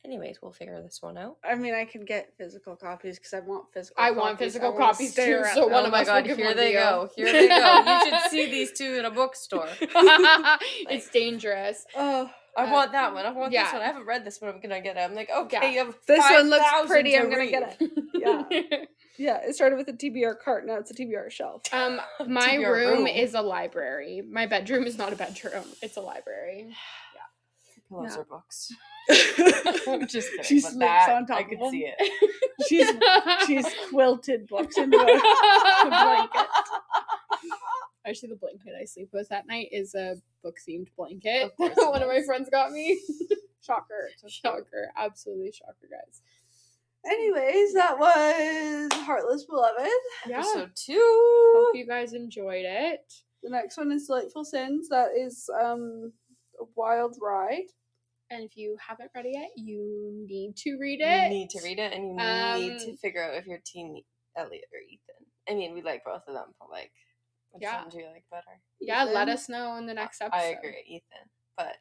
Anyways, we'll figure this one out. I mean, I can get physical copies because I want physical I copies. want physical copies too. So Oh my god, here they go. Here they go. You should see these two in a bookstore. It's dangerous. Oh, I want that one. I want this one. I haven't read this one. I'm gonna get it. I'm like, okay, you have this one looks 5,000 pretty. to I'm gonna read. get it. Yeah. It started with a TBR cart. Now it's a TBR shelf. My TBR room is a library. My bedroom is not a bedroom. It's a library. Pillows are books. I'm just kidding. She but sleeps that, on top I of could them. see it. She's quilted books into a blanket. Actually, the blanket I sleep with at night is a book-themed blanket. Of course One of my friends got me. Shocker. Shocker. Absolutely shocker, guys. Anyways, that was Heartless Beloved. Yeah. Episode 2. Hope you guys enjoyed it. The next one is Delightful Sins. That is a wild ride. And if you haven't read it yet, you need to read You it. need to read it, and you need to figure out if you're Team Elliot or Ethan. I mean, we like both of them, but like, which one do you like better? Yeah, Ethan? let us know in the next episode. I agree, Ethan. But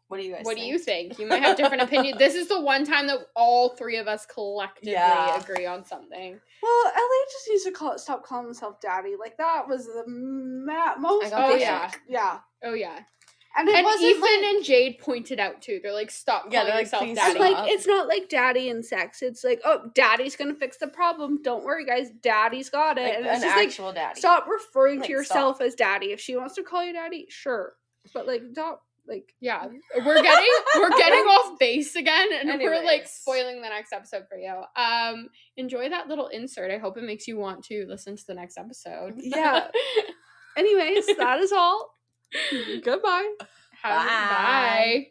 what do you guys What think? do you think? You might have different opinions. This is the one time that all three of us collectively agree on something. Well, Elliot just needs to stop calling himself daddy. Like, that was the most... Oh, yeah. Yeah. Oh, yeah. And Ethan and Jade pointed out, too. They're like, stop calling yourself please daddy. And, like, it's not like daddy in sex. It's like, oh, daddy's gonna fix the problem. Don't worry, guys. Daddy's got it. Like and it's an just actual daddy. Stop referring Like, to yourself as daddy. If she wants to call you daddy, sure. But, like, stop... Like, yeah, we're getting off base again, and we're like Anyways. spoiling the next episode for you. Enjoy that little insert. I hope it makes you want to listen to the next episode. yeah. Anyways, that is all. Goodbye. Bye.